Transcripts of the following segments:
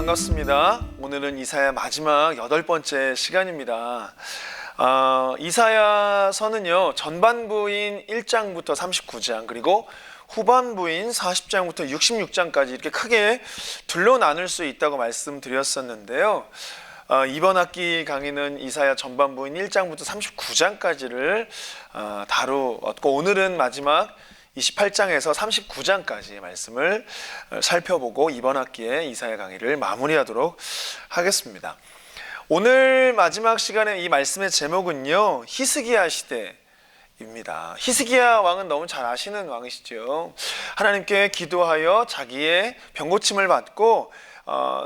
반갑습니다. 오늘은 이사야 마지막 8번째 시간입니다. 이사야서는요, 전반부인 1장부터 39장, 그리고 후반부인 40장부터 66장까지 이렇게 크게 둘로 나눌 수 있다고 말씀드렸었는데요. 이번 학기 강의는 이사야 전반부인 1장부터 39장까지를 다루었고, 오늘은 마지막 28장에서 39장까지 말씀을 살펴보고 이번 학기에 이사야 강의를 마무리하도록 하겠습니다. 오늘 마지막 시간에 이 말씀의 제목은요, 히스기야 시대입니다. 히스기야 왕은 너무 잘 아시는 왕이시죠. 하나님께 기도하여 자기의 병고침을 받고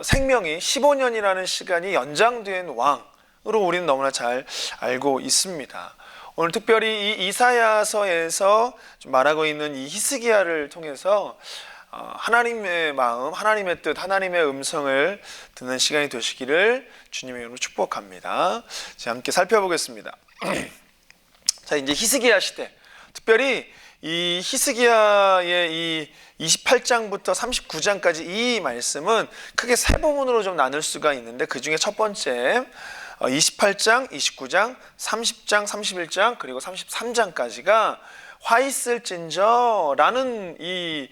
생명이 15년이라는 시간이 연장된 왕으로 우리는 너무나 잘 알고 있습니다. 오늘 특별히 이 이사야서에서 말하고 있는 이 히스기야를 통해서 하나님의 마음, 하나님의 뜻, 하나님의 음성을 듣는 시간이 되시기를 주님의 이름으로 축복합니다. 자, 함께 살펴보겠습니다. 자, 이제 히스기야 시대, 특별히 이 히스기야의 이 28장부터 39장까지 이 말씀은 크게 세 부분으로 좀 나눌 수가 있는데, 그 중에 첫 번째 28장, 29장, 30장, 31장, 그리고 33장까지가 화 있을진저 라는 이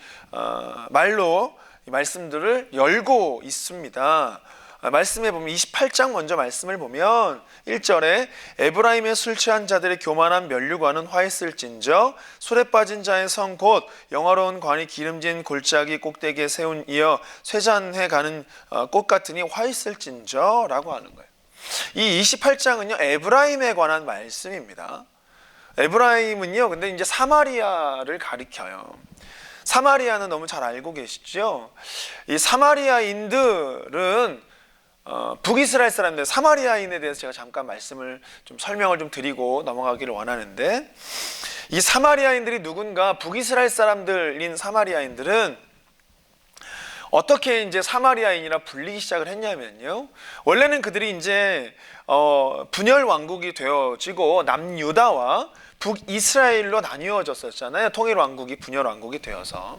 말로 이 말씀들을 열고 있습니다. 말씀에 보면 28장 먼저 말씀을 보면 1절에 에브라임의 술 취한 자들의 교만한 면류관은 화 있을진저, 술에 빠진 자의 성 곧 영화로운 관이 기름진 골짜기 꼭대기에 세운 이어 쇠잔해 가는 꽃 같으니 화 있을진저 라고 하는 거예요. 이 28장은요, 에브라임에 관한 말씀입니다. 에브라임은요, 근데 이제 사마리아를 가리켜요. 사마리아는 너무 잘 알고 계시죠? 이 사마리아인들은 북이스라엘 사람들, 사마리아인에 대해서 제가 잠깐 말씀을 좀 설명을 좀 드리고 넘어가기를 원하는데, 이 사마리아인들이 누군가, 북이스라엘 사람들인 사마리아인들은 어떻게 이제 사마리아인이라 불리기 시작을 했냐면요, 원래는 그들이 이제 분열 왕국이 되어지고 남유다와 북이스라엘로 나뉘어졌었잖아요. 통일 왕국이 분열 왕국이 되어서.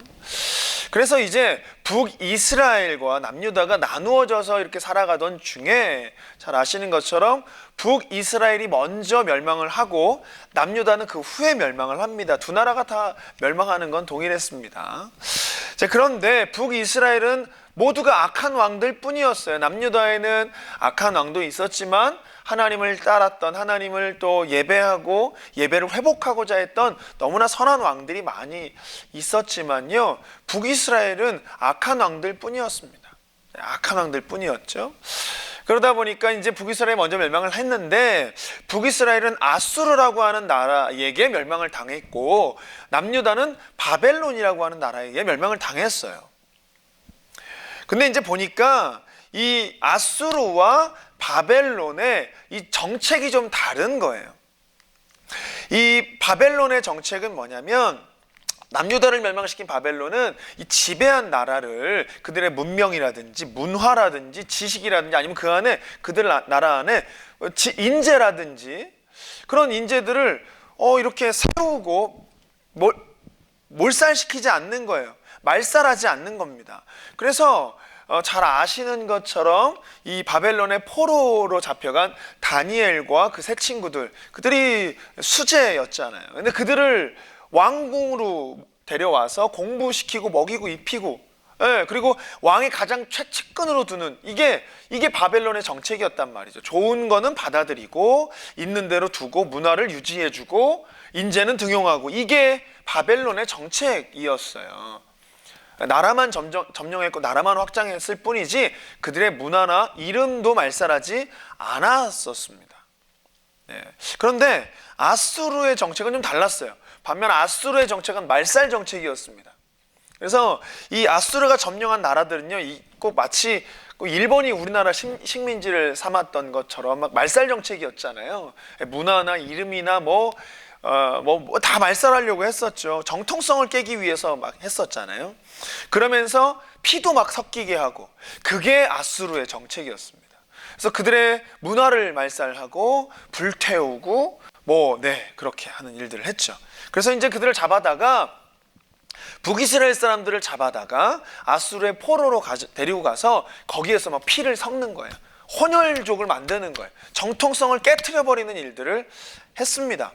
그래서 이제 북이스라엘과 남유다가 나누어져서 이렇게 살아가던 중에, 잘 아시는 것처럼 북이스라엘이 먼저 멸망을 하고 남유다는 그 후에 멸망을 합니다. 두 나라가 다 멸망하는 건 동일했습니다. 자, 그런데 북이스라엘은 모두가 악한 왕들 뿐이었어요. 남유다에는 악한 왕도 있었지만 하나님을 따랐던, 하나님을 또 예배하고 예배를 회복하고자 했던 너무나 선한 왕들이 많이 있었지만요, 북이스라엘은 악한 왕들 뿐이었습니다. 악한 왕들 뿐이었죠. 그러다 보니까 이제 북이스라엘이 먼저 멸망을 했는데, 북이스라엘은 아수르라고 하는 나라에게 멸망을 당했고, 남유다는 바벨론이라고 하는 나라에게 멸망을 당했어요. 근데 이제 보니까 이 아수르와 바벨론의 이 정책이 좀 다른 거예요. 이 바벨론의 정책은 뭐냐면, 남유다를 멸망시킨 바벨론은 이 지배한 나라를 그들의 문명이라든지 문화라든지 지식이라든지 아니면 그 안에 그들 나라 안에 인재라든지 그런 인재들을 이렇게 세우고 몰살시키지 않는 거예요. 말살하지 않는 겁니다. 그래서 잘 아시는 것처럼 이 바벨론의 포로로 잡혀간 다니엘과 그 세 친구들, 그들이 수재였잖아요. 근데 그들을 왕궁으로 데려와서 공부시키고 먹이고 입히고, 그리고 왕의 가장 최측근으로 두는, 이게 바벨론의 정책이었단 말이죠. 좋은 거는 받아들이고 있는 대로 두고 문화를 유지해주고 인재는 등용하고, 이게 바벨론의 정책이었어요. 나라만 점령했고 나라만 확장했을 뿐이지 그들의 문화나 이름도 말살하지 않았었습니다. 그런데 아수르의 정책은 좀 달랐어요. 반면 아수르의 정책은 말살 정책이었습니다. 그래서 이 아수르가 점령한 나라들은요, 꼭 마치 일본이 우리나라 식민지를 삼았던 것처럼 막 말살 정책이었잖아요. 문화나 이름이나 다 말살하려고 했었죠. 정통성을 깨기 위해서 막 했었잖아요. 그러면서 피도 막 섞이게 하고, 그게 아수르의 정책이었습니다. 그래서 그들의 문화를 말살하고 불태우고 그렇게 하는 일들을 했죠. 그래서 이제 그들을 잡아다가 북이스라엘 사람들을 잡아다가 아수르의 포로로 데리고 가서 거기에서 막 피를 섞는 거예요. 혼혈족을 만드는 거예요. 정통성을 깨트려버리는 일들을 했습니다.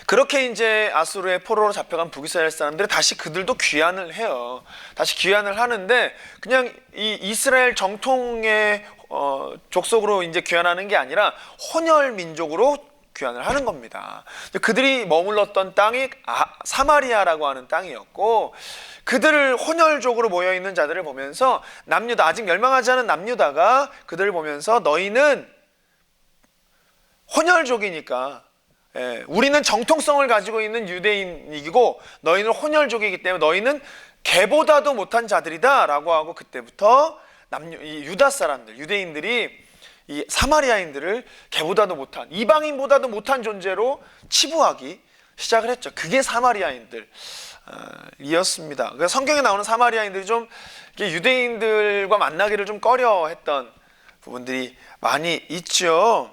그렇게 이제 아수르의 포로로 잡혀간 북이스라엘 사람들이 다시 그들도 귀환을 해요. 다시 귀환을 하는데 그냥 이 이스라엘 정통의 족속으로 이제 귀환하는 게 아니라 혼혈 민족으로 귀환을 하는 겁니다. 그들이 머물렀던 땅이 사마리아라고 하는 땅이었고, 그들을 혼혈족으로 모여 있는 자들을 보면서 남유다, 아직 멸망하지 않은 남유다가 그들을 보면서 너희는 혼혈족이니까, 우리는 정통성을 가지고 있는 유대인이고 너희는 혼혈족이기 때문에 너희는 개보다도 못한 자들이다 라고 하고, 그때부터 이 유다 사람들, 유대인들이 이 사마리아인들을 개보다도 못한, 이방인보다도 못한 존재로 치부하기 시작을 했죠. 그게 사마리아인들이었습니다. 그러니까 성경에 나오는 사마리아인들이 좀 유대인들과 만나기를 좀 꺼려했던 부분들이 많이 있죠.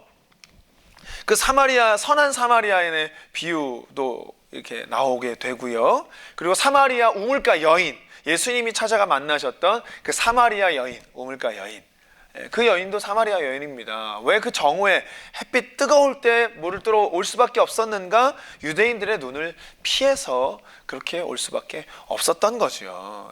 그 선한 사마리아인의 비유도 이렇게 나오게 되고요. 그리고 사마리아 우물가 여인, 예수님이 찾아가 만나셨던 그 사마리아 여인, 우물가 여인, 그 여인도 사마리아 여인입니다. 왜 그 정오에 햇빛 뜨거울 때 물을 뜨러 올 수밖에 없었는가? 유대인들의 눈을 피해서 그렇게 올 수밖에 없었던 거죠.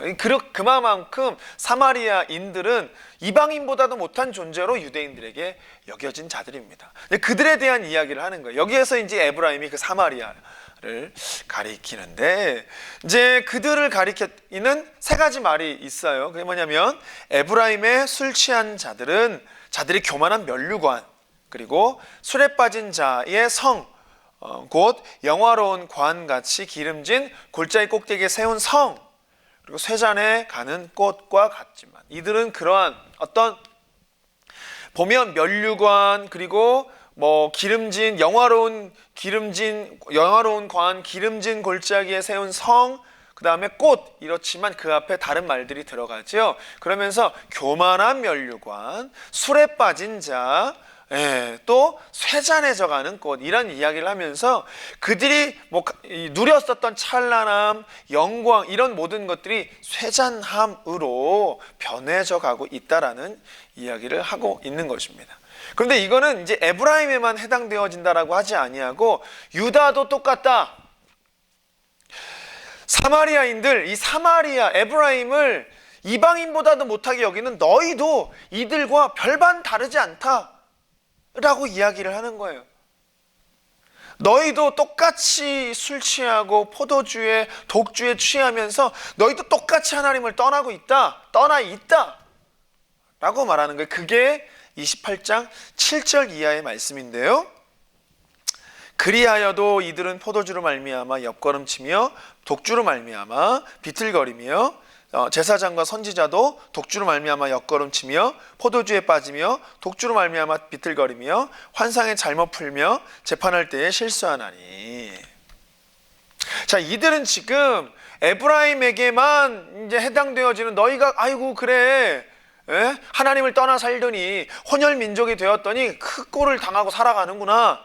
그만큼 사마리아인들은 이방인보다도 못한 존재로 유대인들에게 여겨진 자들입니다. 그들에 대한 이야기를 하는 거예요. 여기에서 이제 에브라임이 그 사마리아를 가리키는데, 이제 그들을 가리키는 세 가지 말이 있어요. 그게 뭐냐면, 에브라임의 술 취한 자들이 교만한 면류관, 그리고 술에 빠진 자의 성, 곧 영화로운 관같이 기름진 골짜기 꼭대기에 세운 성, 그리고 쇠잔에 가는 꽃과 같지만, 이들은 그러한 어떤 보면 면류관, 그리고 기름진 영화로운 관, 기름진 골짜기에 세운 성, 그 다음에 꽃, 이렇지만 그 앞에 다른 말들이 들어가죠. 그러면서 교만한 면류관, 술에 빠진 자, 또 쇠잔해져 가는 꽃, 이런 이야기를 하면서 그들이 누렸었던 찬란함, 영광, 이런 모든 것들이 쇠잔함으로 변해져 가고 있다라는 이야기를 하고 있는 것입니다. 그런데 이거는 이제 에브라임에만 해당되어진다라고 하지 아니하고 유다도 똑같다. 사마리아인들, 이 사마리아, 에브라임을 이방인보다도 못하게 여기는 너희도 이들과 별반 다르지 않다 라고 이야기를 하는 거예요. 너희도 똑같이 술 취하고 포도주에, 독주에 취하면서 너희도 똑같이 하나님을 떠나 있다 라고 말하는 거예요. 그게 28장 7절 이하의 말씀인데요. 그리하여도 이들은 포도주로 말미암아 옆걸음치며 독주로 말미암아 비틀거리며, 제사장과 선지자도 독주로 말미암아 옆걸음치며 포도주에 빠지며 독주로 말미암아 비틀거리며 환상에 잘못 풀며 재판할 때에 실수하나니. 자, 이들은 지금 에브라임에게만 이제 해당되어지는, 너희가 아이고 그래, 하나님을 떠나 살더니 혼혈 민족이 되었더니 그 꼴을 당하고 살아가는구나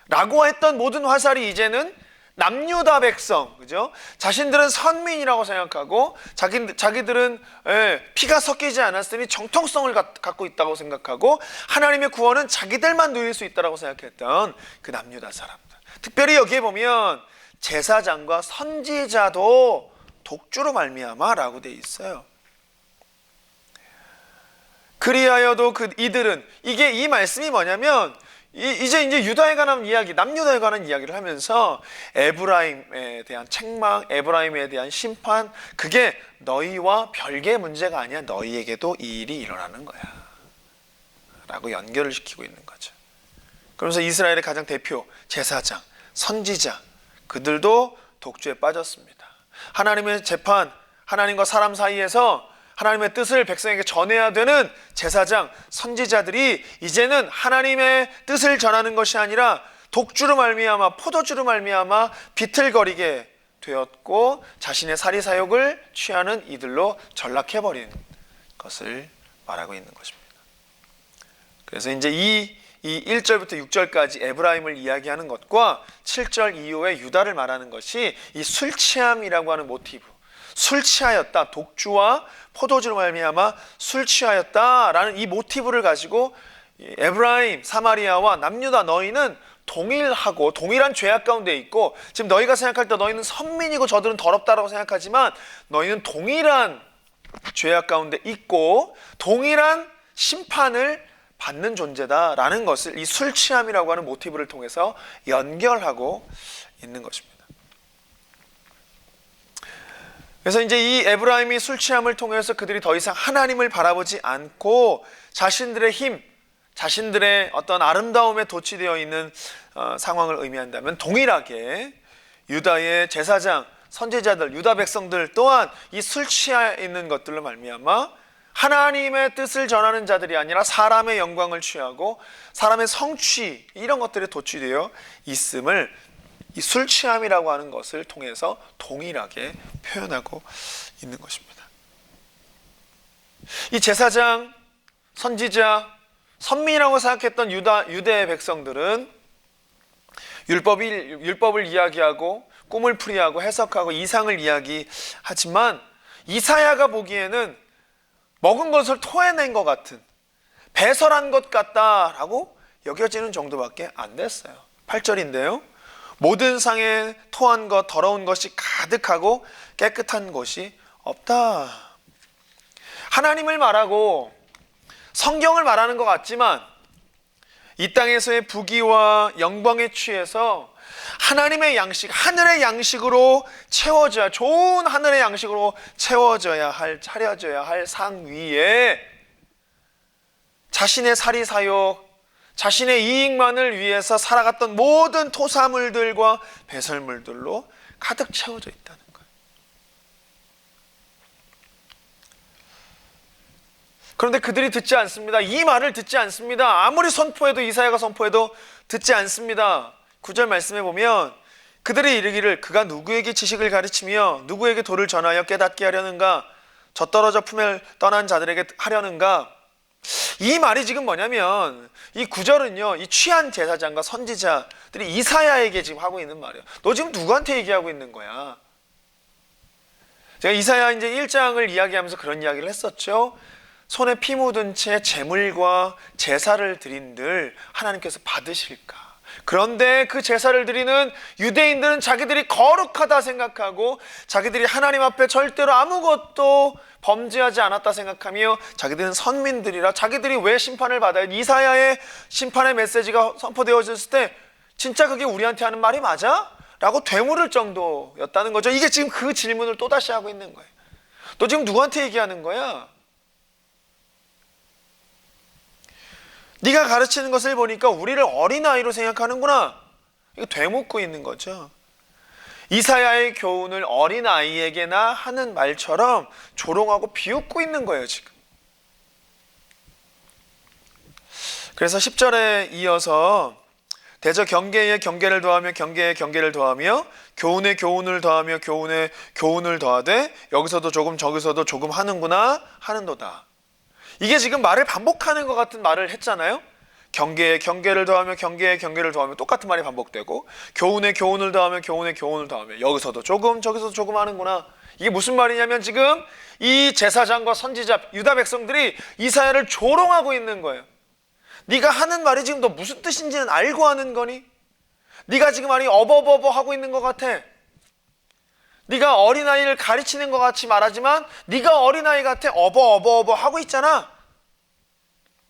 라고 했던 모든 화살이 이제는 남유다 백성, 그죠? 자신들은 선민이라고 생각하고 자기들은 피가 섞이지 않았으니 정통성을 갖고 있다고 생각하고 하나님의 구원은 자기들만 누릴 수 있다고 생각했던 그 남유다 사람들. 특별히 여기에 보면 제사장과 선지자도 독주로 말미암아라고 돼 있어요. 그리하여도 이들은, 이 말씀이 뭐냐면 이제 유다에 관한 이야기, 남유다에 관한 이야기를 하면서 에브라임에 대한 책망, 에브라임에 대한 심판, 그게 너희와 별개의 문제가 아니야. 너희에게도 이 일이 일어나는 거야 라고 연결을 시키고 있는 거죠. 그러면서 이스라엘의 가장 대표 제사장, 선지자, 그들도 독주에 빠졌습니다. 하나님의 재판, 하나님과 사람 사이에서 하나님의 뜻을 백성에게 전해야 되는 제사장, 선지자들이 이제는 하나님의 뜻을 전하는 것이 아니라 독주로 말미암아, 포도주로 말미암아 비틀거리게 되었고 자신의 사리사욕을 취하는 이들로 전락해버린 것을 말하고 있는 것입니다. 그래서 이제 이 이 1절부터 6절까지 에브라임을 이야기하는 것과 7절 이후에 유다를 말하는 것이 이 술 취함이라고 하는 모티브, 술 취하였다, 독주와 포도주로 말미암아 술 취하였다라는 이 모티브를 가지고 에브라임, 사마리아와 남유다 너희는 동일하고 동일한 죄악 가운데 있고, 지금 너희가 생각할 때 너희는 선민이고 저들은 더럽다라고 생각하지만 너희는 동일한 죄악 가운데 있고 동일한 심판을 받는 존재다라는 것을 이 술 취함이라고 하는 모티브를 통해서 연결하고 있는 것입니다. 그래서 이제 이 에브라임이 술 취함을 통해서 그들이 더 이상 하나님을 바라보지 않고 자신들의 힘, 자신들의 어떤 아름다움에 도취되어 있는 상황을 의미한다면, 동일하게 유다의 제사장, 선지자들, 유다 백성들 또한 이 술 취해 있는 것들로 말미암아 하나님의 뜻을 전하는 자들이 아니라 사람의 영광을 취하고 사람의 성취, 이런 것들에 도취되어 있음을 이 술 취함이라고 하는 것을 통해서 동일하게 표현하고 있는 것입니다. 이 제사장, 선지자, 선민이라고 생각했던 유대의 백성들은 율법을 이야기하고 꿈을 풀이하고 해석하고 이상을 이야기하지만, 이사야가 보기에는 먹은 것을 토해낸 것 같은, 배설한 것 같다라고 여겨지는 정도밖에 안 됐어요. 8절인데요. 모든 상에 토한 것, 더러운 것이 가득하고 깨끗한 것이 없다. 하나님을 말하고 성경을 말하는 것 같지만 이 땅에서의 부귀와 영광에 취해서 하나님의 양식, 하늘의 양식으로 채워져야, 좋은 하늘의 양식으로 채워져야 할, 차려져야 할 상 위에 자신의 사리사욕, 자신의 이익만을 위해서 살아갔던 모든 토사물들과 배설물들로 가득 채워져 있다는 거예요. 그런데 그들이 듣지 않습니다. 이 말을 듣지 않습니다. 아무리 선포해도, 이사야가 선포해도 듣지 않습니다. 9절 말씀에 보면 그들이 이르기를 그가 누구에게 지식을 가르치며 누구에게 도를 전하여 깨닫게 하려는가, 저 떨어져 품을 떠난 자들에게 하려는가. 이 말이 지금 뭐냐면, 이 9절은요 이 취한 제사장과 선지자들이 이사야에게 지금 하고 있는 말이에요. 너 지금 누구한테 얘기하고 있는 거야? 제가 이사야 이제 1장을 이야기하면서 그런 이야기를 했었죠. 손에 피 묻은 채 제물과 제사를 드린들 하나님께서 받으실까? 그런데 그 제사를 드리는 유대인들은 자기들이 거룩하다 생각하고 자기들이 하나님 앞에 절대로 아무것도 범죄하지 않았다 생각하며 자기들은 선민들이라 자기들이 왜 심판을 받아야, 이사야의 심판의 메시지가 선포되어졌을 때 진짜 그게 우리한테 하는 말이 맞아? 라고 되물을 정도였다는 거죠. 이게 지금 그 질문을 또다시 하고 있는 거예요. 너 지금 누구한테 얘기하는 거야? 네가 가르치는 것을 보니까 우리를 어린아이로 생각하는구나. 이거 되묻고 있는 거죠. 이사야의 교훈을 어린아이에게나 하는 말처럼 조롱하고 비웃고 있는 거예요 지금. 그래서 10절에 이어서 대저 경계에 경계를 더하며 경계에 경계를 더하며 교훈에 교훈을 더하며 교훈에 교훈을 더하되 여기서도 조금 저기서도 조금 하는구나 하는도다. 이게 지금 말을 반복하는 것 같은 말을 했잖아요. 경계에 경계를 더하며 경계에 경계를 더하며 똑같은 말이 반복되고, 교훈에 교훈을 더하며 교훈에 교훈을 더하며 여기서도 조금 저기서도 조금 하는구나. 이게 무슨 말이냐면 지금 이 제사장과 선지자 유다 백성들이 이사야를 조롱하고 있는 거예요. 네가 하는 말이 지금 너 무슨 뜻인지는 알고 하는 거니? 네가 지금 말이 어버버버 하고 있는 것 같아. 네가 어린아이를 가르치는 것 같이 말하지만 네가 어린아이 같아. 어버어버어버 하고 있잖아.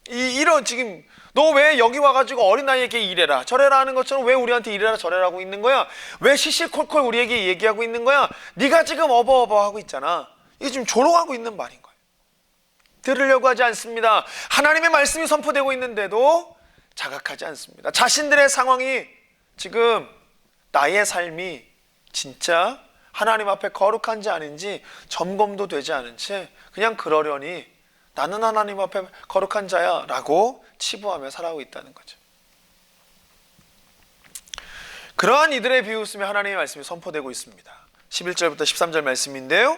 이런 지금 너 왜 여기 와가지고 어린아이에게 이래라 저래라 하는 것처럼 왜 우리한테 이래라 저래라 하고 있는 거야? 왜 시시콜콜 우리에게 얘기하고 있는 거야? 네가 지금 어버어버 하고 있잖아. 이게 지금 조롱하고 있는 말인 거예요. 들으려고 하지 않습니다. 하나님의 말씀이 선포되고 있는데도 자각하지 않습니다. 자신들의 상황이 지금 나의 삶이 진짜 하나님 앞에 거룩한지 아닌지 점검도 되지 않은 채 그냥 그러려니 나는 하나님 앞에 거룩한 자야 라고 치부하며 살아가고 있다는 거죠. 그러한 이들의 비웃음에 하나님의 말씀이 선포되고 있습니다. 11절부터 13절 말씀인데요.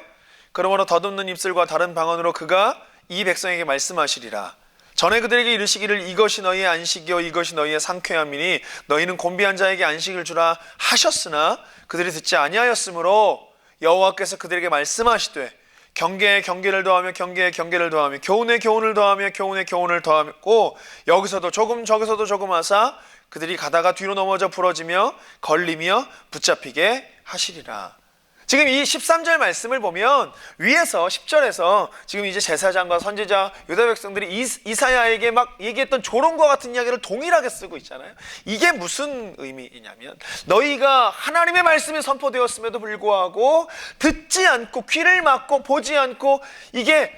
그러므로 더듬는 입술과 다른 방언으로 그가 이 백성에게 말씀하시리라. 전에 그들에게 이르시기를 이것이 너희의 안식이요 이것이 너희의 상쾌함이니 너희는 곤비한 자에게 안식을 주라 하셨으나 그들이 듣지 아니하였으므로 여호와께서 그들에게 말씀하시되 경계에 경계를 더하며 경계에 경계를 더하며 교훈에 교훈을 더하며 교훈에 교훈을 더하고 여기서도 조금 저기서도 조금 하사 그들이 가다가 뒤로 넘어져 부러지며 걸리며 붙잡히게 하시리라. 지금 이 13절 말씀을 보면 위에서 10절에서 지금 이제 제사장과 선지자 유다 백성들이 이사야에게 막 얘기했던 조롱과 같은 이야기를 동일하게 쓰고 있잖아요. 이게 무슨 의미이냐면 너희가 하나님의 말씀이 선포되었음에도 불구하고 듣지 않고 귀를 막고 보지 않고 이게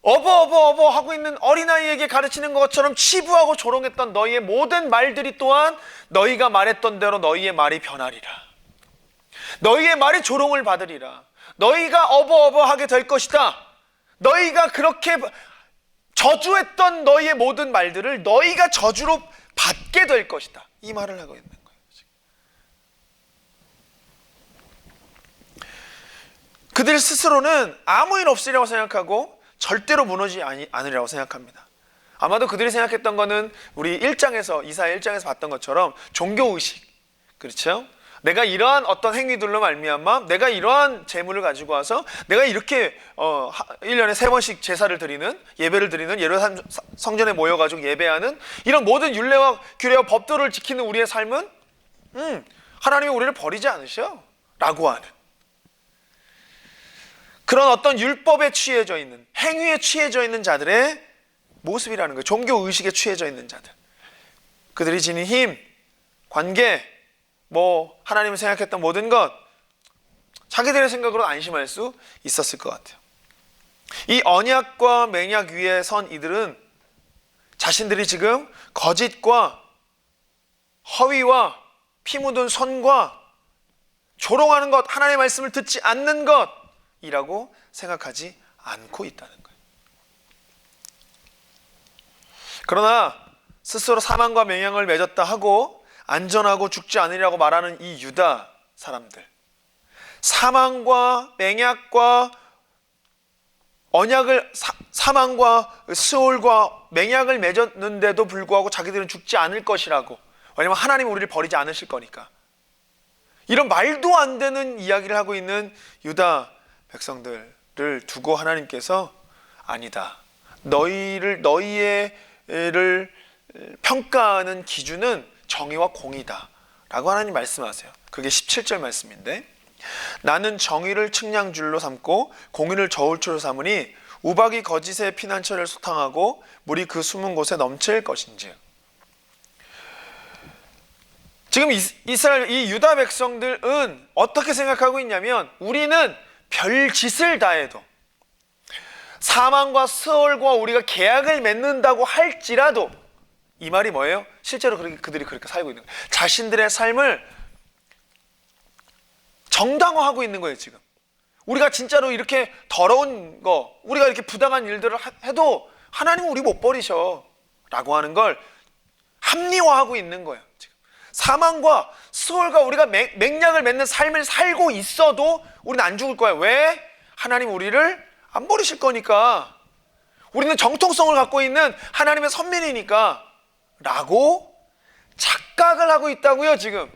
어버 하고 있는 어린아이에게 가르치는 것처럼 치부하고 조롱했던 너희의 모든 말들이 또한 너희가 말했던 대로 너희의 말이 변하리라. 너희의 말이 조롱을 받으리라. 너희가 어버어버하게 될 것이다. 너희가 그렇게 저주했던 너희의 모든 말들을 너희가 저주로 받게 될 것이다. 이 말을 하고 있는 거예요. 그들 스스로는 아무 일 없으리라고 생각하고 절대로 무너지지 않으리라고 생각합니다. 아마도 그들이 생각했던 거는 우리 이사야 1장에서 봤던 것처럼 종교의식, 그렇죠? 내가 이러한 어떤 행위들로 말미암아 내가 이러한 재물을 가지고 와서 내가 이렇게 1년에 3번씩 제사를 드리는, 예배를 드리는, 예루살렘 성전에 모여가지고 예배하는 이런 모든 율례와 규례와 법도를 지키는 우리의 삶은 하나님이 우리를 버리지 않으셔 라고 하는 그런 어떤 율법에 취해져 있는, 행위에 취해져 있는 자들의 모습이라는 거예요. 종교의식에 취해져 있는 자들, 그들이 지닌 힘, 관계, 하나님을 생각했던 모든 것, 자기들의 생각으로 안심할 수 있었을 것 같아요. 이 언약과 맹약 위에 선 이들은 자신들이 지금 거짓과 허위와 피 묻은 선과 조롱하는 것, 하나님의 말씀을 듣지 않는 것이라고 생각하지 않고 있다는 거예요. 그러나 스스로 사망과 맹약을 맺었다 하고 안전하고 죽지 않으리라고 말하는 이 유다 사람들, 사망과 맹약과 언약을 사망과 스올과 맹약을 맺었는데도 불구하고 자기들은 죽지 않을 것이라고, 왜냐하면 하나님은 우리를 버리지 않으실 거니까, 이런 말도 안 되는 이야기를 하고 있는 유다 백성들을 두고 하나님께서 아니다, 너희를 평가하는 기준은 정의와 공의다 라고 하나님 말씀하세요. 그게 17절 말씀인데, 나는 정의를 측량줄로 삼고 공의를 저울추로 삼으니 우박이 거짓의 피난처를 소탕하고 물이 그 숨은 곳에 넘칠 것인지. 지금 이스라엘 이 유다 백성들은 어떻게 생각하고 있냐면, 우리는 별짓을 다해도, 사망과 스월과 우리가 계약을 맺는다고 할지라도, 이 말이 뭐예요? 실제로 그들이 그렇게 살고 있는 거예요. 자신들의 삶을 정당화하고 있는 거예요. 지금 우리가 진짜로 이렇게 더러운 거, 우리가 이렇게 부당한 일들을 해도 하나님은 우리 못 버리셔 라고 하는 걸 합리화하고 있는 거예요. 지금 사망과 수월과 우리가 맹약을 맺는 삶을 살고 있어도 우리는 안 죽을 거야. 왜? 하나님 우리를 안 버리실 거니까. 우리는 정통성을 갖고 있는 하나님의 선민이니까 라고 착각을 하고 있다고요. 지금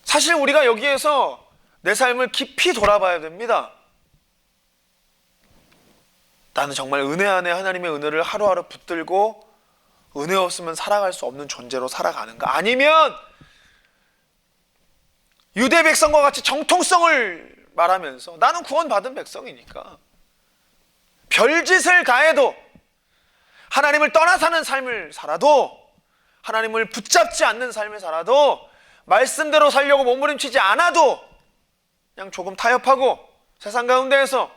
사실 우리가 여기에서 내 삶을 깊이 돌아봐야 됩니다. 나는 정말 은혜 안에 하나님의 은혜를 하루하루 붙들고 은혜 없으면 살아갈 수 없는 존재로 살아가는가, 아니면 유대 백성과 같이 정통성을 말하면서 나는 구원받은 백성이니까 별짓을 다해도, 하나님을 떠나 사는 삶을 살아도, 하나님을 붙잡지 않는 삶을 살아도, 말씀대로 살려고 몸부림치지 않아도 그냥 조금 타협하고 세상 가운데에서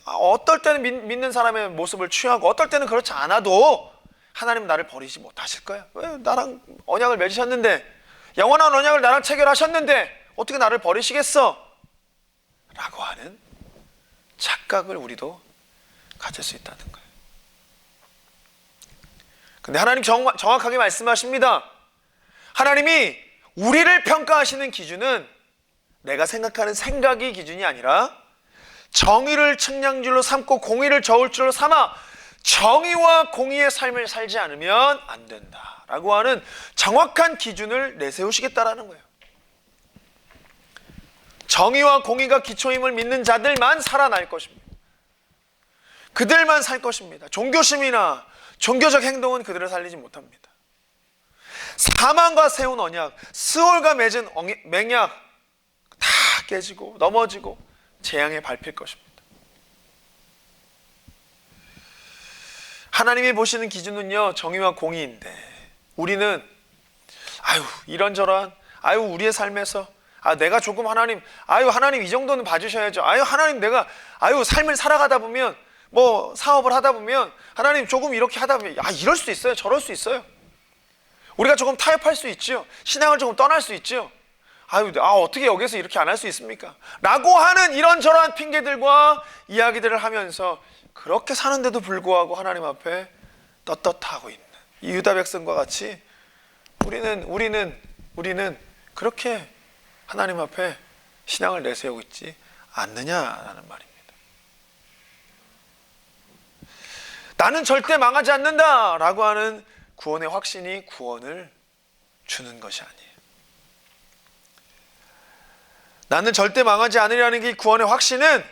어떨 때는 믿는 사람의 모습을 취하고 어떨 때는 그렇지 않아도 하나님은 나를 버리지 못하실 거야. 왜? 나랑 언약을 맺으셨는데, 영원한 언약을 나랑 체결하셨는데 어떻게 나를 버리시겠어? 라고 하는 착각을 우리도 가질 수 있다는 거예요. 근데 하나님 정확하게 말씀하십니다. 하나님이 우리를 평가하시는 기준은 내가 생각하는 생각이 기준이 아니라 정의를 측량줄로 삼고 공의를 저울줄로 삼아 정의와 공의의 삶을 살지 않으면 안 된다라고 하는 정확한 기준을 내세우시겠다라는 거예요. 정의와 공의가 기초임을 믿는 자들만 살아날 것입니다. 그들만 살 것입니다. 종교심이나 종교적 행동은 그들을 살리지 못합니다. 사망과 세운 언약, 스올과 맺은 맹약 다 깨지고 넘어지고 재앙에 밟힐 것입니다. 하나님이 보시는 기준은요, 정의와 공의인데 우리는 이런저런 우리의 삶에서 내가 조금 하나님 이 정도는 봐주셔야죠. 하나님 내가 삶을 살아가다 보면 뭐 사업을 하다 보면 하나님 조금 이렇게 하다 보면 이럴 수 있어요, 저럴 수 있어요. 우리가 조금 타협할 수 있죠. 신앙을 조금 떠날 수 있죠. 어떻게 여기서 이렇게 안 할 수 있습니까? 라고 하는 이런저런 핑계들과 이야기들을 하면서 그렇게 사는데도 불구하고 하나님 앞에 떳떳하고 있는 이 유다 백성과 같이 우리는 그렇게 하나님 앞에 신앙을 내세우고 있지 않느냐라는 말입니다. 나는 절대 망하지 않는다라고 하는 구원의 확신이 구원을 주는 것이 아니에요. 나는 절대 망하지 않으려는 게 구원의 확신은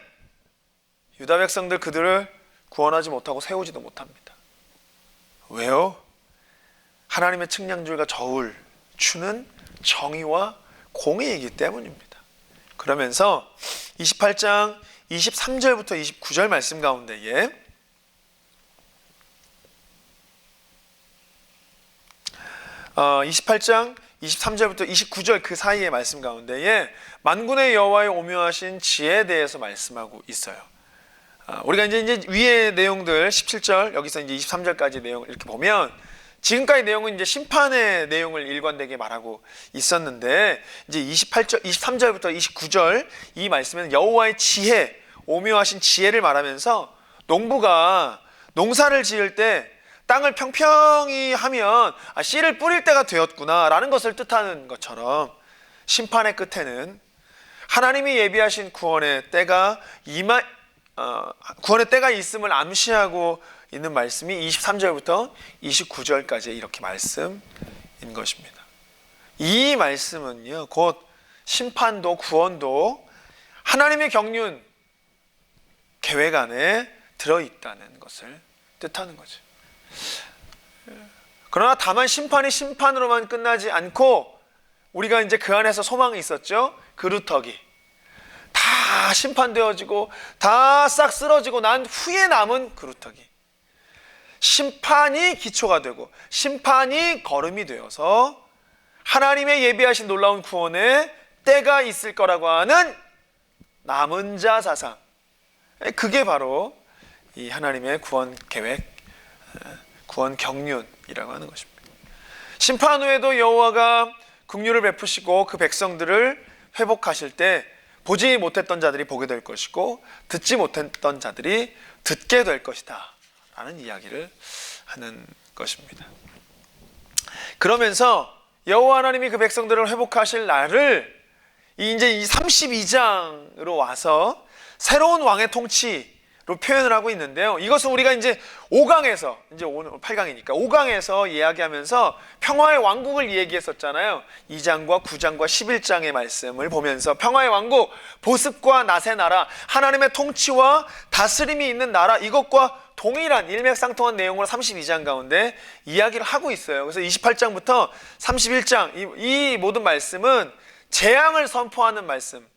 유다 백성들 그들을 구원하지 못하고 세우지도 못합니다. 왜요? 하나님의 측량줄과 저울 추는 정의와 공의이기 때문입니다. 그러면서 28장 23절부터 29절 말씀 가운데에 28장 23절부터 29절 그 사이의 말씀 가운데에 만군의 여호와의 오묘하신 지혜에 대해서 말씀하고 있어요. 우리가 이제 위의 내용들 17절 여기서 이제 23절까지 내용을 이렇게 보면 지금까지 내용은 이제 심판의 내용을 일관되게 말하고 있었는데 이제 23절부터 29절 이 말씀은 여호와의 지혜, 오묘하신 지혜를 말하면서 농부가 농사를 지을 때 땅을 평평히 하면 씨를 뿌릴 때가 되었구나 라는 것을 뜻하는 것처럼 심판의 끝에는 하나님이 예비하신 구원의 때가 있음을 암시하고 있는 말씀이 23절부터 29절까지 이렇게 말씀인 것입니다. 이 말씀은요, 곧 심판도 구원도 하나님의 경륜 계획 안에 들어있다는 것을 뜻하는 거죠. 그러나 다만 심판이 심판으로만 끝나지 않고 우리가 이제 그 안에서 소망이 있었죠. 그루터기 다 심판되어지고 다 싹 쓰러지고 난 후에 남은 그루터기, 심판이 기초가 되고 심판이 걸음이 되어서 하나님의 예비하신 놀라운 구원의 때가 있을 거라고 하는 남은 자 사상, 그게 바로 이 하나님의 구원 계획, 구원 경륜이라고 하는 것입니다. 심판 후에도 여호와가 긍휼을 베푸시고 그 백성들을 회복하실 때 보지 못했던 자들이 보게 될 것이고 듣지 못했던 자들이 듣게 될 것이다 라는 이야기를 하는 것입니다. 그러면서 여호와 하나님이 그 백성들을 회복하실 날을 이제 이 32장으로 와서 새로운 왕의 통치로 표현을 하고 있는데요. 이것은 우리가 이제 5강에서, 이제 오늘 8강이니까 5강에서 이야기하면서 평화의 왕국을 얘기했었잖아요. 2장과 9장과 11장의 말씀을 보면서 평화의 왕국, 보습과 낫의 나라, 하나님의 통치와 다스림이 있는 나라, 이것과 동일한 일맥상통한 내용으로 32장 가운데 이야기를 하고 있어요. 그래서 28장부터 31장 이 모든 말씀은 재앙을 선포하는 말씀,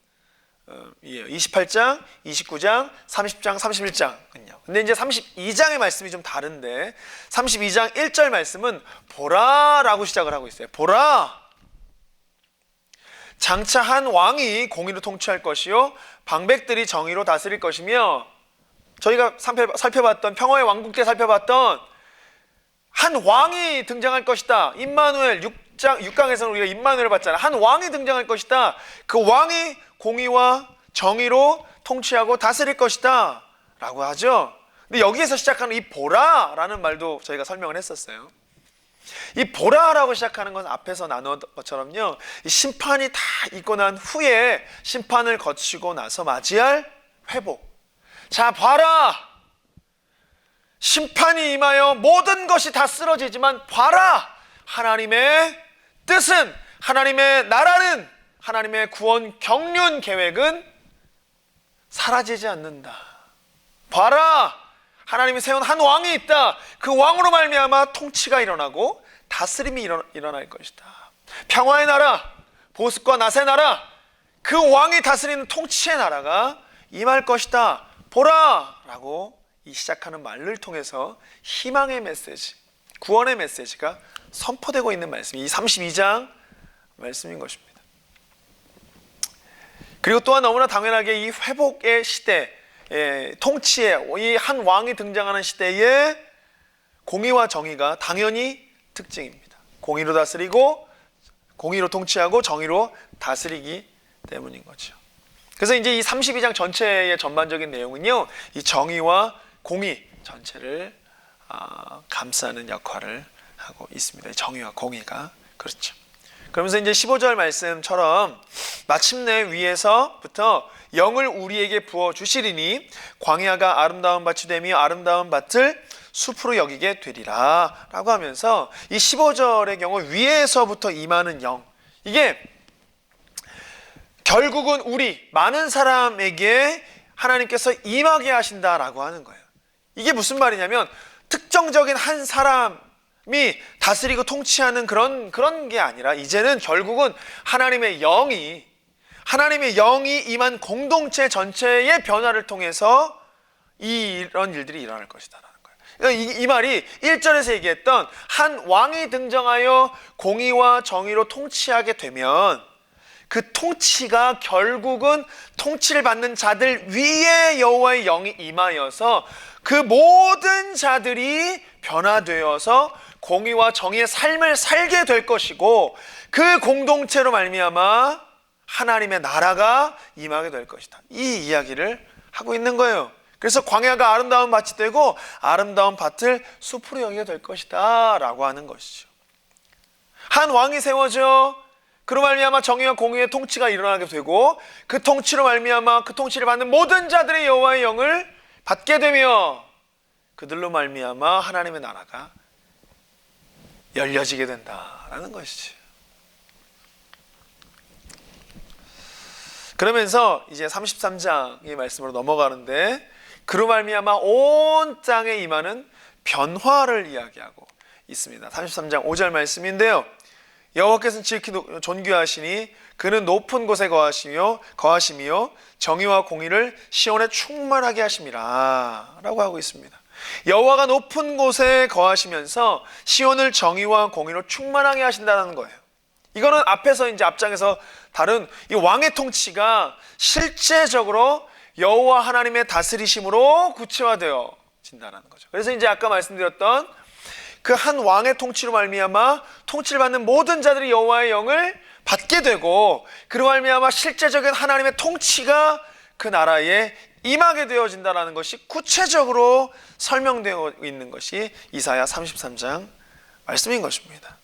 28장, 29장, 30장, 31장은요. 근데 이제 32장의 말씀이 좀 다른데 32장 1절 말씀은 보라라고 시작을 하고 있어요. 보라! 장차 한 왕이 공의로 통치할 것이요 방백들이 정의로 다스릴 것이며, 저희가 살펴봤던 평화의 왕국 때 살펴봤던 한 왕이 등장할 것이다. 임마누엘 6강에서는 우리가 임마누엘을 봤잖아요. 한 왕이 등장할 것이다. 그 왕이 공의와 정의로 통치하고 다스릴 것이다 라고 하죠. 근데 여기에서 시작하는 이 보라라는 말도 저희가 설명을 했었어요. 이 보라라고 시작하는 건 앞에서 나누었던 것처럼요, 이 심판이 다 있고 난 후에 심판을 거치고 나서 맞이할 회복, 자, 봐라. 심판이 임하여 모든 것이 다 쓰러지지만 봐라. 하나님의 뜻은, 하나님의 나라는, 하나님의 구원 경륜 계획은 사라지지 않는다. 봐라. 하나님이 세운 한 왕이 있다. 그 왕으로 말미암아 통치가 일어나고 다스림이 일어날 것이다. 평화의 나라, 보습과 낫의 나라, 그 왕이 다스리는 통치의 나라가 임할 것이다. 보라! 라고 이 시작하는 말을 통해서 희망의 메시지, 구원의 메시지가 선포되고 있는 말씀이 이 32장 말씀인 것입니다. 그리고 또한 너무나 당연하게 이 회복의 시대, 통치에 이 한 왕이 등장하는 시대에 공의와 정의가 당연히 특징입니다. 공의로 다스리고, 공의로 통치하고 정의로 다스리기 때문인 거죠. 그래서 이제 이 32장 전체의 전반적인 내용은요, 이 정의와 공의 전체를 감싸는 역할을 하고 있습니다. 정의와 공의가. 그렇죠. 그러면서 이제 15절 말씀처럼 마침내 위에서부터 영을 우리에게 부어 주시리니 광야가 아름다운 밭이 되며 아름다운 밭을 숲으로 여기게 되리라 라고 하면서 이 15절의 경우 위에서부터 임하는 영, 이게 결국은 우리 많은 사람에게 하나님께서 임하게 하신다라고 하는 거예요. 이게 무슨 말이냐면 특정적인 한 사람이 다스리고 통치하는 그런 게 아니라 이제는 결국은 하나님의 영이 임한 공동체 전체의 변화를 통해서 이런 일들이 일어날 것이다라는 거예요. 그러니까 이 말이 1절에서 얘기했던 한 왕이 등장하여 공의와 정의로 통치하게 되면 그 통치가 결국은 통치를 받는 자들 위에 여호와의 영이 임하여서 그 모든 자들이 변화되어서 공의와 정의의 삶을 살게 될 것이고 그 공동체로 말미암아 하나님의 나라가 임하게 될 것이다. 이 이야기를 하고 있는 거예요. 그래서 광야가 아름다운 밭이 되고 아름다운 밭을 숲으로 여기게 될 것이다 라고 하는 것이죠. 한 왕이 세워져 그로 말미암아 정의와 공의의 통치가 일어나게 되고 그 통치로 말미암아 그 통치를 받는 모든 자들의 여호와의 영을 받게 되며 그들로 말미암아 하나님의 나라가 열려지게 된다라는 것이지. 그러면서 이제 33장의 말씀으로 넘어가는데 그로 말미암아 온 땅에 임하는 변화를 이야기하고 있습니다. 33장 5절 말씀인데요. 여호와께서는 지극히 존귀하시니 그는 높은 곳에 거하시며 정의와 공의를 시온에 충만하게 하심이라 라고 하고 있습니다. 여호와가 높은 곳에 거하시면서 시온을 정의와 공의로 충만하게 하신다는 거예요. 이거는 앞에서 이제 앞장에서 다룬 이 왕의 통치가 실제적으로 여호와 하나님의 다스리심으로 구체화되어진다는 거죠. 그래서 이제 아까 말씀드렸던 그 한 왕의 통치로 말미암아 통치를 받는 모든 자들이 여호와의 영을 받게 되고 그로 말미암아 실제적인 하나님의 통치가 그 나라에 임하게 되어진다는 것이 구체적으로 설명되어 있는 것이 이사야 33장 말씀인 것입니다.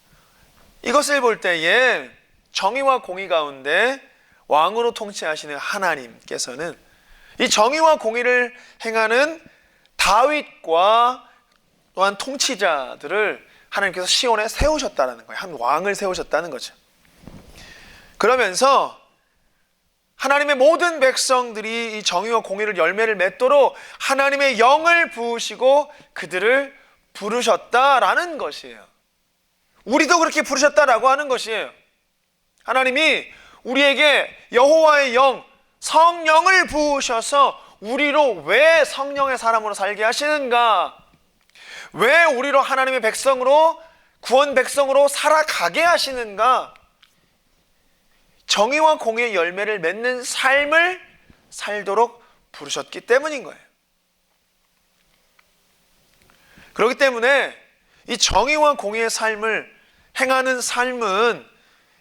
이것을 볼 때에 정의와 공의 가운데 왕으로 통치하시는 하나님께서는 이 정의와 공의를 행하는 다윗과 또한 통치자들을 하나님께서 시온에 세우셨다는 거예요. 한 왕을 세우셨다는 거죠. 그러면서 하나님의 모든 백성들이 이 정의와 공의를 열매를 맺도록 하나님의 영을 부으시고 그들을 부르셨다라는 것이에요. 우리도 그렇게 부르셨다라고 하는 것이에요. 하나님이 우리에게 여호와의 영, 성령을 부으셔서 우리로 왜 성령의 사람으로 살게 하시는가? 왜 우리로 하나님의 백성으로 구원 백성으로 살아가게 하시는가? 정의와 공의의 열매를 맺는 삶을 살도록 부르셨기 때문인 거예요. 그렇기 때문에 이 정의와 공의의 삶을 행하는 삶은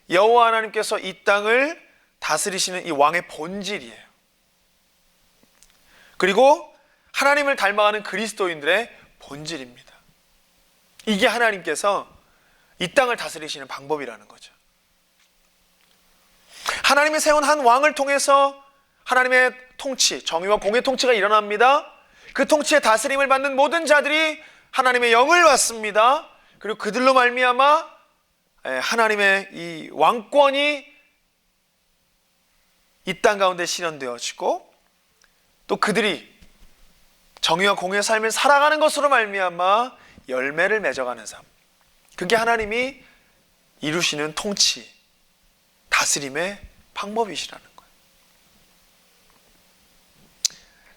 여호와 하나님께서 이 땅을 다스리시는 이 왕의 본질이에요. 그리고 하나님을 닮아가는 그리스도인들의 본질입니다. 이게 하나님께서 이 땅을 다스리시는 방법이라는 거죠. 하나님이 세운 한 왕을 통해서 하나님의 통치, 정의와 공의 통치가 일어납니다. 그 통치의 다스림을 받는 모든 자들이 하나님의 영을 받습니다. 그리고 그들로 말미암아 하나님의 이 왕권이 이 땅 가운데 실현되어지고, 또 그들이 정의와 공의의 삶을 살아가는 것으로 말미암아 열매를 맺어가는 삶, 그게 하나님이 이루시는 통치, 다스림의 방법이시라는 거예요.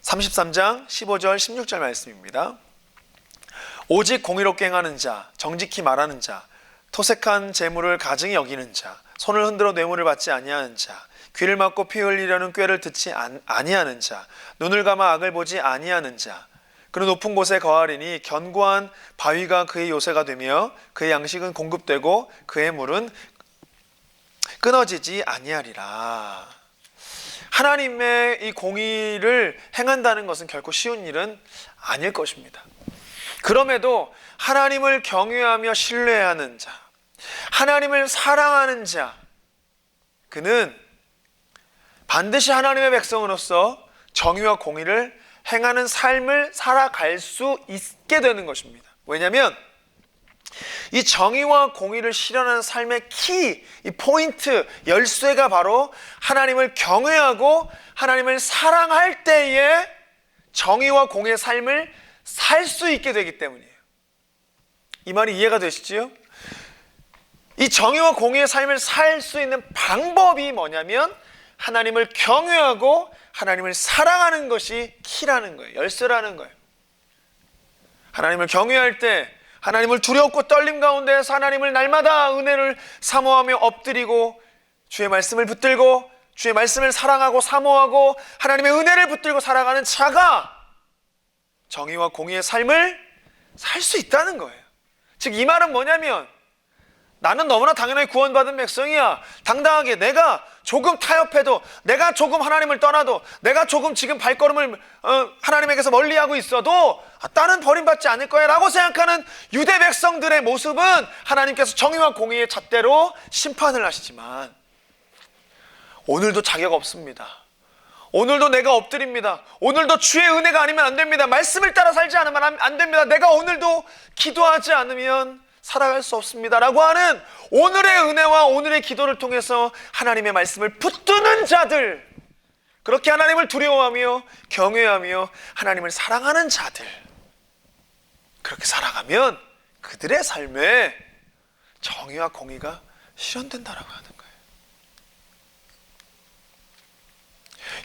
33장 15절 16절 말씀입니다. 오직 공의롭게 행하는 자, 정직히 말하는 자, 토색한 재물을 가증히 여기는 자, 손을 흔들어 뇌물을 받지 아니하는 자, 귀를 막고 피 흘리려는 꾀를 듣지 아니하는 자, 눈을 감아 악을 보지 아니하는 자, 그는 높은 곳에 거하리니 견고한 바위가 그의 요새가 되며 그의 양식은 공급되고 그의 물은 끊어지지 아니하리라. 하나님의 이 공의를 행한다는 것은 결코 쉬운 일은 아닐 것입니다. 그럼에도 하나님을 경외하며 신뢰하는 자, 하나님을 사랑하는 자, 그는 반드시 하나님의 백성으로서 정의와 공의를 행하는 삶을 살아갈 수 있게 되는 것입니다. 왜냐하면 이 정의와 공의를 실현하는 삶의 키, 이 포인트, 열쇠가 바로 하나님을 경외하고 하나님을 사랑할 때에 정의와 공의의 삶을 살 수 있게 되기 때문이에요. 이 말이 이해가 되시지요? 이 정의와 공의의 삶을 살 수 있는 방법이 뭐냐면 하나님을 경외하고 하나님을 사랑하는 것이 키라는 거예요. 열쇠라는 거예요. 하나님을 경외할 때, 하나님을 두렵고 떨림 가운데에서 하나님을 날마다 은혜를 사모하며 엎드리고 주의 말씀을 붙들고 주의 말씀을 사랑하고 사모하고 하나님의 은혜를 붙들고 살아가는 자가 정의와 공의의 삶을 살 수 있다는 거예요. 즉 이 말은 뭐냐면 나는 너무나 당연히 구원받은 백성이야. 당당하게 내가 조금 타협해도, 내가 조금 하나님을 떠나도, 내가 조금 지금 발걸음을 하나님에게서 멀리하고 있어도 나는 버림받지 않을 거야 라고 생각하는 유대 백성들의 모습은 하나님께서 정의와 공의의 잣대로 심판을 하시지만 오늘도 자격 없습니다. 오늘도 내가 엎드립니다. 오늘도 주의 은혜가 아니면 안 됩니다. 말씀을 따라 살지 않으면 안 됩니다. 내가 오늘도 기도하지 않으면 살아갈 수 없습니다 라고 하는 오늘의 은혜와 오늘의 기도를 통해서 하나님의 말씀을 붙드는 자들, 그렇게 하나님을 두려워하며 경외하며 하나님을 사랑하는 자들, 그렇게 살아가면 그들의 삶에 정의와 공의가 실현된다라고 하는 거예요.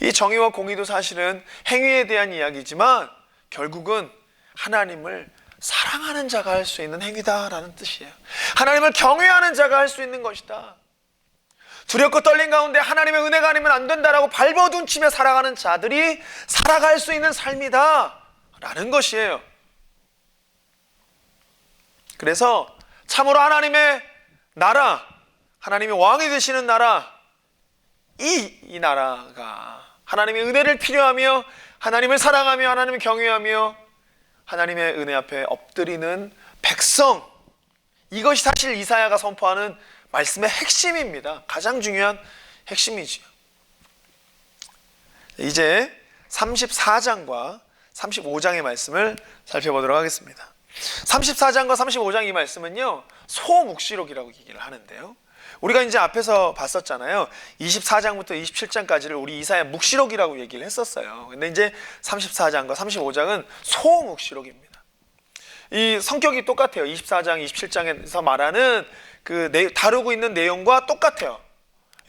이 정의와 공의도 사실은 행위에 대한 이야기지만 결국은 하나님을 사랑하는 자가 할 수 있는 행위다라는 뜻이에요. 하나님을 경외하는 자가 할 수 있는 것이다. 두렵고 떨린 가운데 하나님의 은혜가 아니면 안 된다라고 발버둥치며 살아가는 자들이 살아갈 수 있는 삶이다 라는 것이에요. 그래서 참으로 하나님의 나라, 하나님의 왕이 되시는 나라, 이 나라가 하나님의 은혜를 필요하며 하나님을 사랑하며 하나님을 경외하며 하나님의 은혜 앞에 엎드리는 백성, 이것이 사실 이사야가 선포하는 말씀의 핵심입니다. 가장 중요한 핵심이지요. 이제 34장과 35장의 말씀을 살펴보도록 하겠습니다. 34장과 35장 이 말씀은요, 소묵시록이라고 얘기를 하는데요, 우리가 이제 앞에서 봤었잖아요. 24장부터 27장까지를 우리 이사야 묵시록이라고 얘기를 했었어요. 근데 이제 34장과 35장은 소묵시록입니다. 이 성격이 똑같아요. 24장, 27장에서 말하는 다루고 있는 내용과 똑같아요.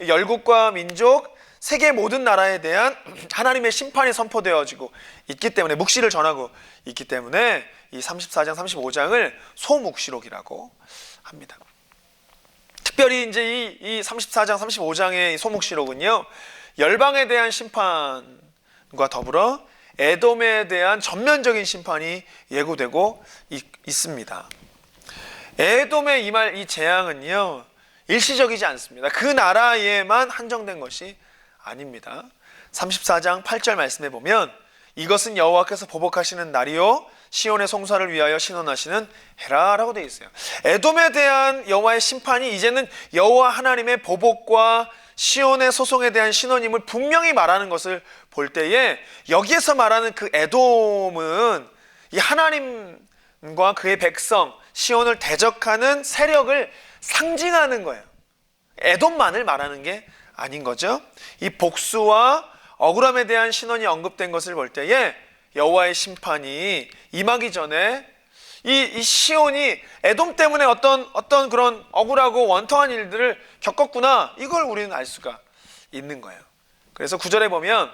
열국과 민족, 세계 모든 나라에 대한 하나님의 심판이 선포되어지고 있기 때문에, 묵시를 전하고 있기 때문에 이 34장, 35장을 소묵시록이라고 합니다. 특별히 이제 이 34장, 35장의 소묵시록은요, 열방에 대한 심판과 더불어 에돔에 대한 전면적인 심판이 예고되고 있습니다. 에돔의 이 재앙은요, 일시적이지 않습니다. 그 나라에만 한정된 것이 아닙니다. 34장 8절 말씀에 보면 이것은 여호와께서 보복하시는 날이요 시온의 송사를 위하여 신원하시는 해라라고 되어 있어요. 에돔에 대한 여호와의 심판이 이제는 여호와 하나님의 보복과 시온의 소송에 대한 신원임을 분명히 말하는 것을 볼 때에 여기에서 말하는 그 에돔은 이 하나님과 그의 백성 시온을 대적하는 세력을 상징하는 거예요. 에돔만을 말하는 게 아닌 거죠. 이 복수와 억울함에 대한 신원이 언급된 것을 볼 때에 여호와의 심판이 임하기 전에 이 시온이 에돔 때문에 어떤 그런 억울하고 원통한 일들을 겪었구나, 이걸 우리는 알 수가 있는 거예요. 그래서 9절에 보면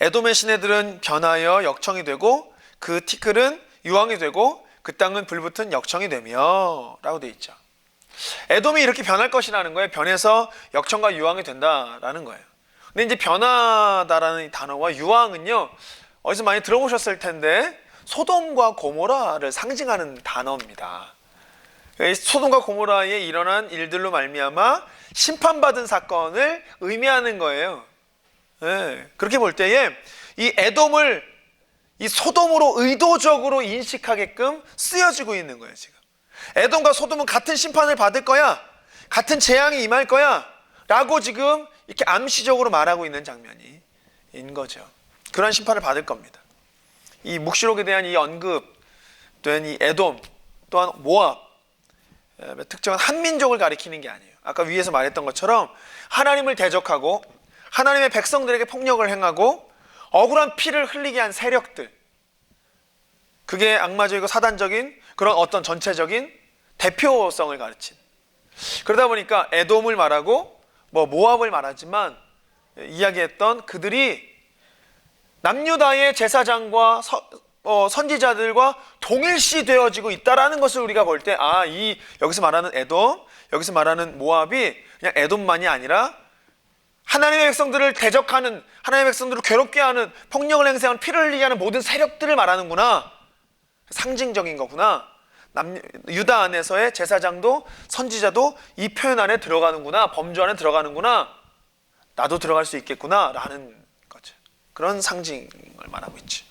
에돔의 시내들은 변하여 역청이 되고 그 티끌은 유황이 되고 그 땅은 불붙은 역청이 되며 라고 되어 있죠. 에돔이 이렇게 변할 것이라는 거예요. 변해서 역청과 유황이 된다라는 거예요. 근데 이제 변하다라는 이 단어와 유황은요, 어디서 많이 들어보셨을 텐데 소돔과 고모라를 상징하는 단어입니다. 소돔과 고모라에 일어난 일들로 말미암아 심판받은 사건을 의미하는 거예요. 네, 그렇게 볼 때에 이 에돔을 이 소돔으로 의도적으로 인식하게끔 쓰여지고 있는 거예요. 지금 에돔과 소돔은 같은 심판을 받을 거야, 같은 재앙이 임할 거야 라고 지금 이렇게 암시적으로 말하고 있는 장면인 거죠. 그런 심판을 받을 겁니다. 이 묵시록에 대한 이 언급된 이 에돔 또한 모압, 특정한 한 민족을 가리키는 게 아니에요. 아까 위에서 말했던 것처럼 하나님을 대적하고 하나님의 백성들에게 폭력을 행하고 억울한 피를 흘리게 한 세력들, 그게 악마적이고 사단적인 그런 어떤 전체적인 대표성을 가르친, 그러다 보니까 에돔을 말하고 모압을 말하지만 이야기했던 그들이 남유다의 제사장과 선지자들과 동일시 되어지고 있다라는 것을 우리가 볼 때, 여기서 말하는 에돔, 여기서 말하는 모압이 그냥 에돔만이 아니라 하나님의 백성들을 대적하는, 하나님의 백성들을 괴롭게 하는, 폭력을 행사하는, 피를 흘리게 하는 모든 세력들을 말하는구나, 상징적인 거구나, 유다 안에서의 제사장도 선지자도 이 표현 안에 들어가는구나, 범주 안에 들어가는구나, 나도 들어갈 수 있겠구나 라는 거죠. 그런 상징을 말하고 있죠.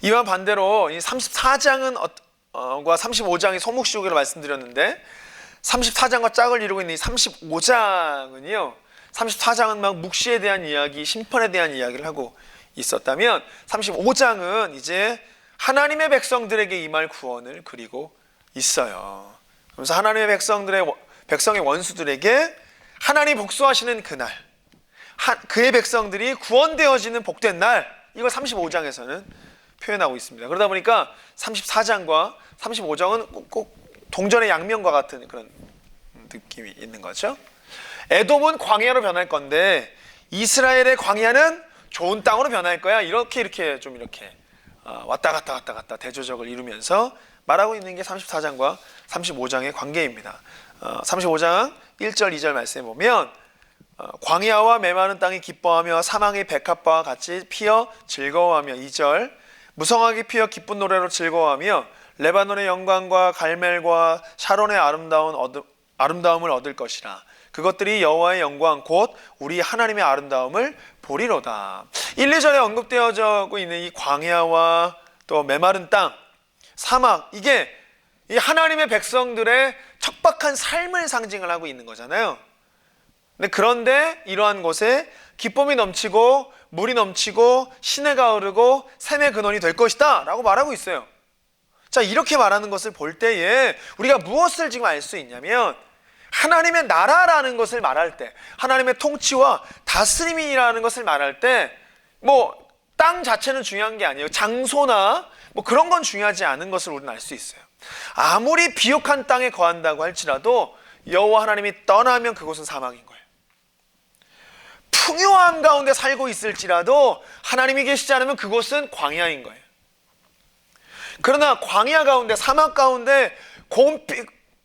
이와 반대로 이 34장은 과 35장이 소묵시록이라고 말씀드렸는데, 34장과 짝을 이루고 있는 이 35장은요, 34장은 막 묵시에 대한 이야기, 심판에 대한 이야기를 하고 있었다면 35장은 이제 하나님의 백성들에게 임할 구원을 그리고 있어요. 그래서 하나님의 백성의 원수들에게 하나님 복수하시는 그날, 그의 백성들이 구원되어지는 복된 날, 이걸 35장에서는 표현하고 있습니다. 그러다 보니까 34장과 35장은 꼭 동전의 양면과 같은 그런 느낌이 있는 거죠. 에돔은 광야로 변할 건데 이스라엘의 광야는 좋은 땅으로 변할 거야. 이렇게 왔다 갔다 대조적을 이루면서 말하고 있는 게 34장과 35장의 관계입니다. 35장 1절 2절 말씀에 보면 광야와 메마른 땅이 기뻐하며 사망의 백합과와 같이 피어 즐거워하며, 2절 무성하게 피어 기쁜 노래로 즐거워하며 레바논의 영광과 갈멜과 샤론의 아름다움을 얻을 것이라. 그것들이 여호와의 영광 곧 우리 하나님의 아름다움을 보리로다. 1, 2절에 언급되어지고 있는 이 광야와 또 메마른 땅, 사막, 이게 이 하나님의 백성들의 척박한 삶을 상징을 하고 있는 거잖아요. 그런데 이러한 곳에 기쁨이 넘치고 물이 넘치고 시내가 흐르고 샘의 근원이 될 것이다 라고 말하고 있어요. 자, 이렇게 말하는 것을 볼 때에 우리가 무엇을 지금 알 수 있냐면, 하나님의 나라라는 것을 말할 때, 하나님의 통치와 다스림이라는 것을 말할 때 땅 자체는 중요한 게 아니에요. 장소나 그런 건 중요하지 않은 것을 우리는 알 수 있어요. 아무리 비옥한 땅에 거한다고 할지라도 여호와 하나님이 떠나면 그곳은 사막인 거예요. 풍요함 가운데 살고 있을지라도 하나님이 계시지 않으면 그곳은 광야인 거예요. 그러나 광야 가운데, 사막 가운데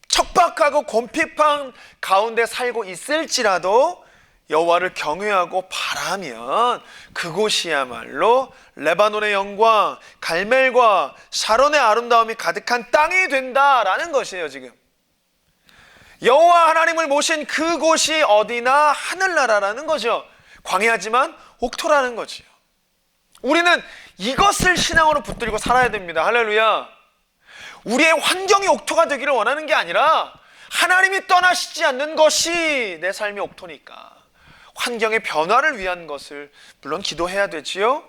척박하고 곰핍한 가운데 살고 있을지라도 여호와를 경외하고 바라면 그곳이야말로 레바논의 영광, 갈멜과 샤론의 아름다움이 가득한 땅이 된다라는 것이에요. 지금 여호와 하나님을 모신 그곳이 어디나 하늘나라라는 거죠. 광야지만 옥토라는 거지요. 우리는 이것을 신앙으로 붙들고 살아야 됩니다. 할렐루야. 우리의 환경이 옥토가 되기를 원하는 게 아니라 하나님이 떠나시지 않는 것이 내 삶의 옥토니까 환경의 변화를 위한 것을 물론 기도해야 되지요.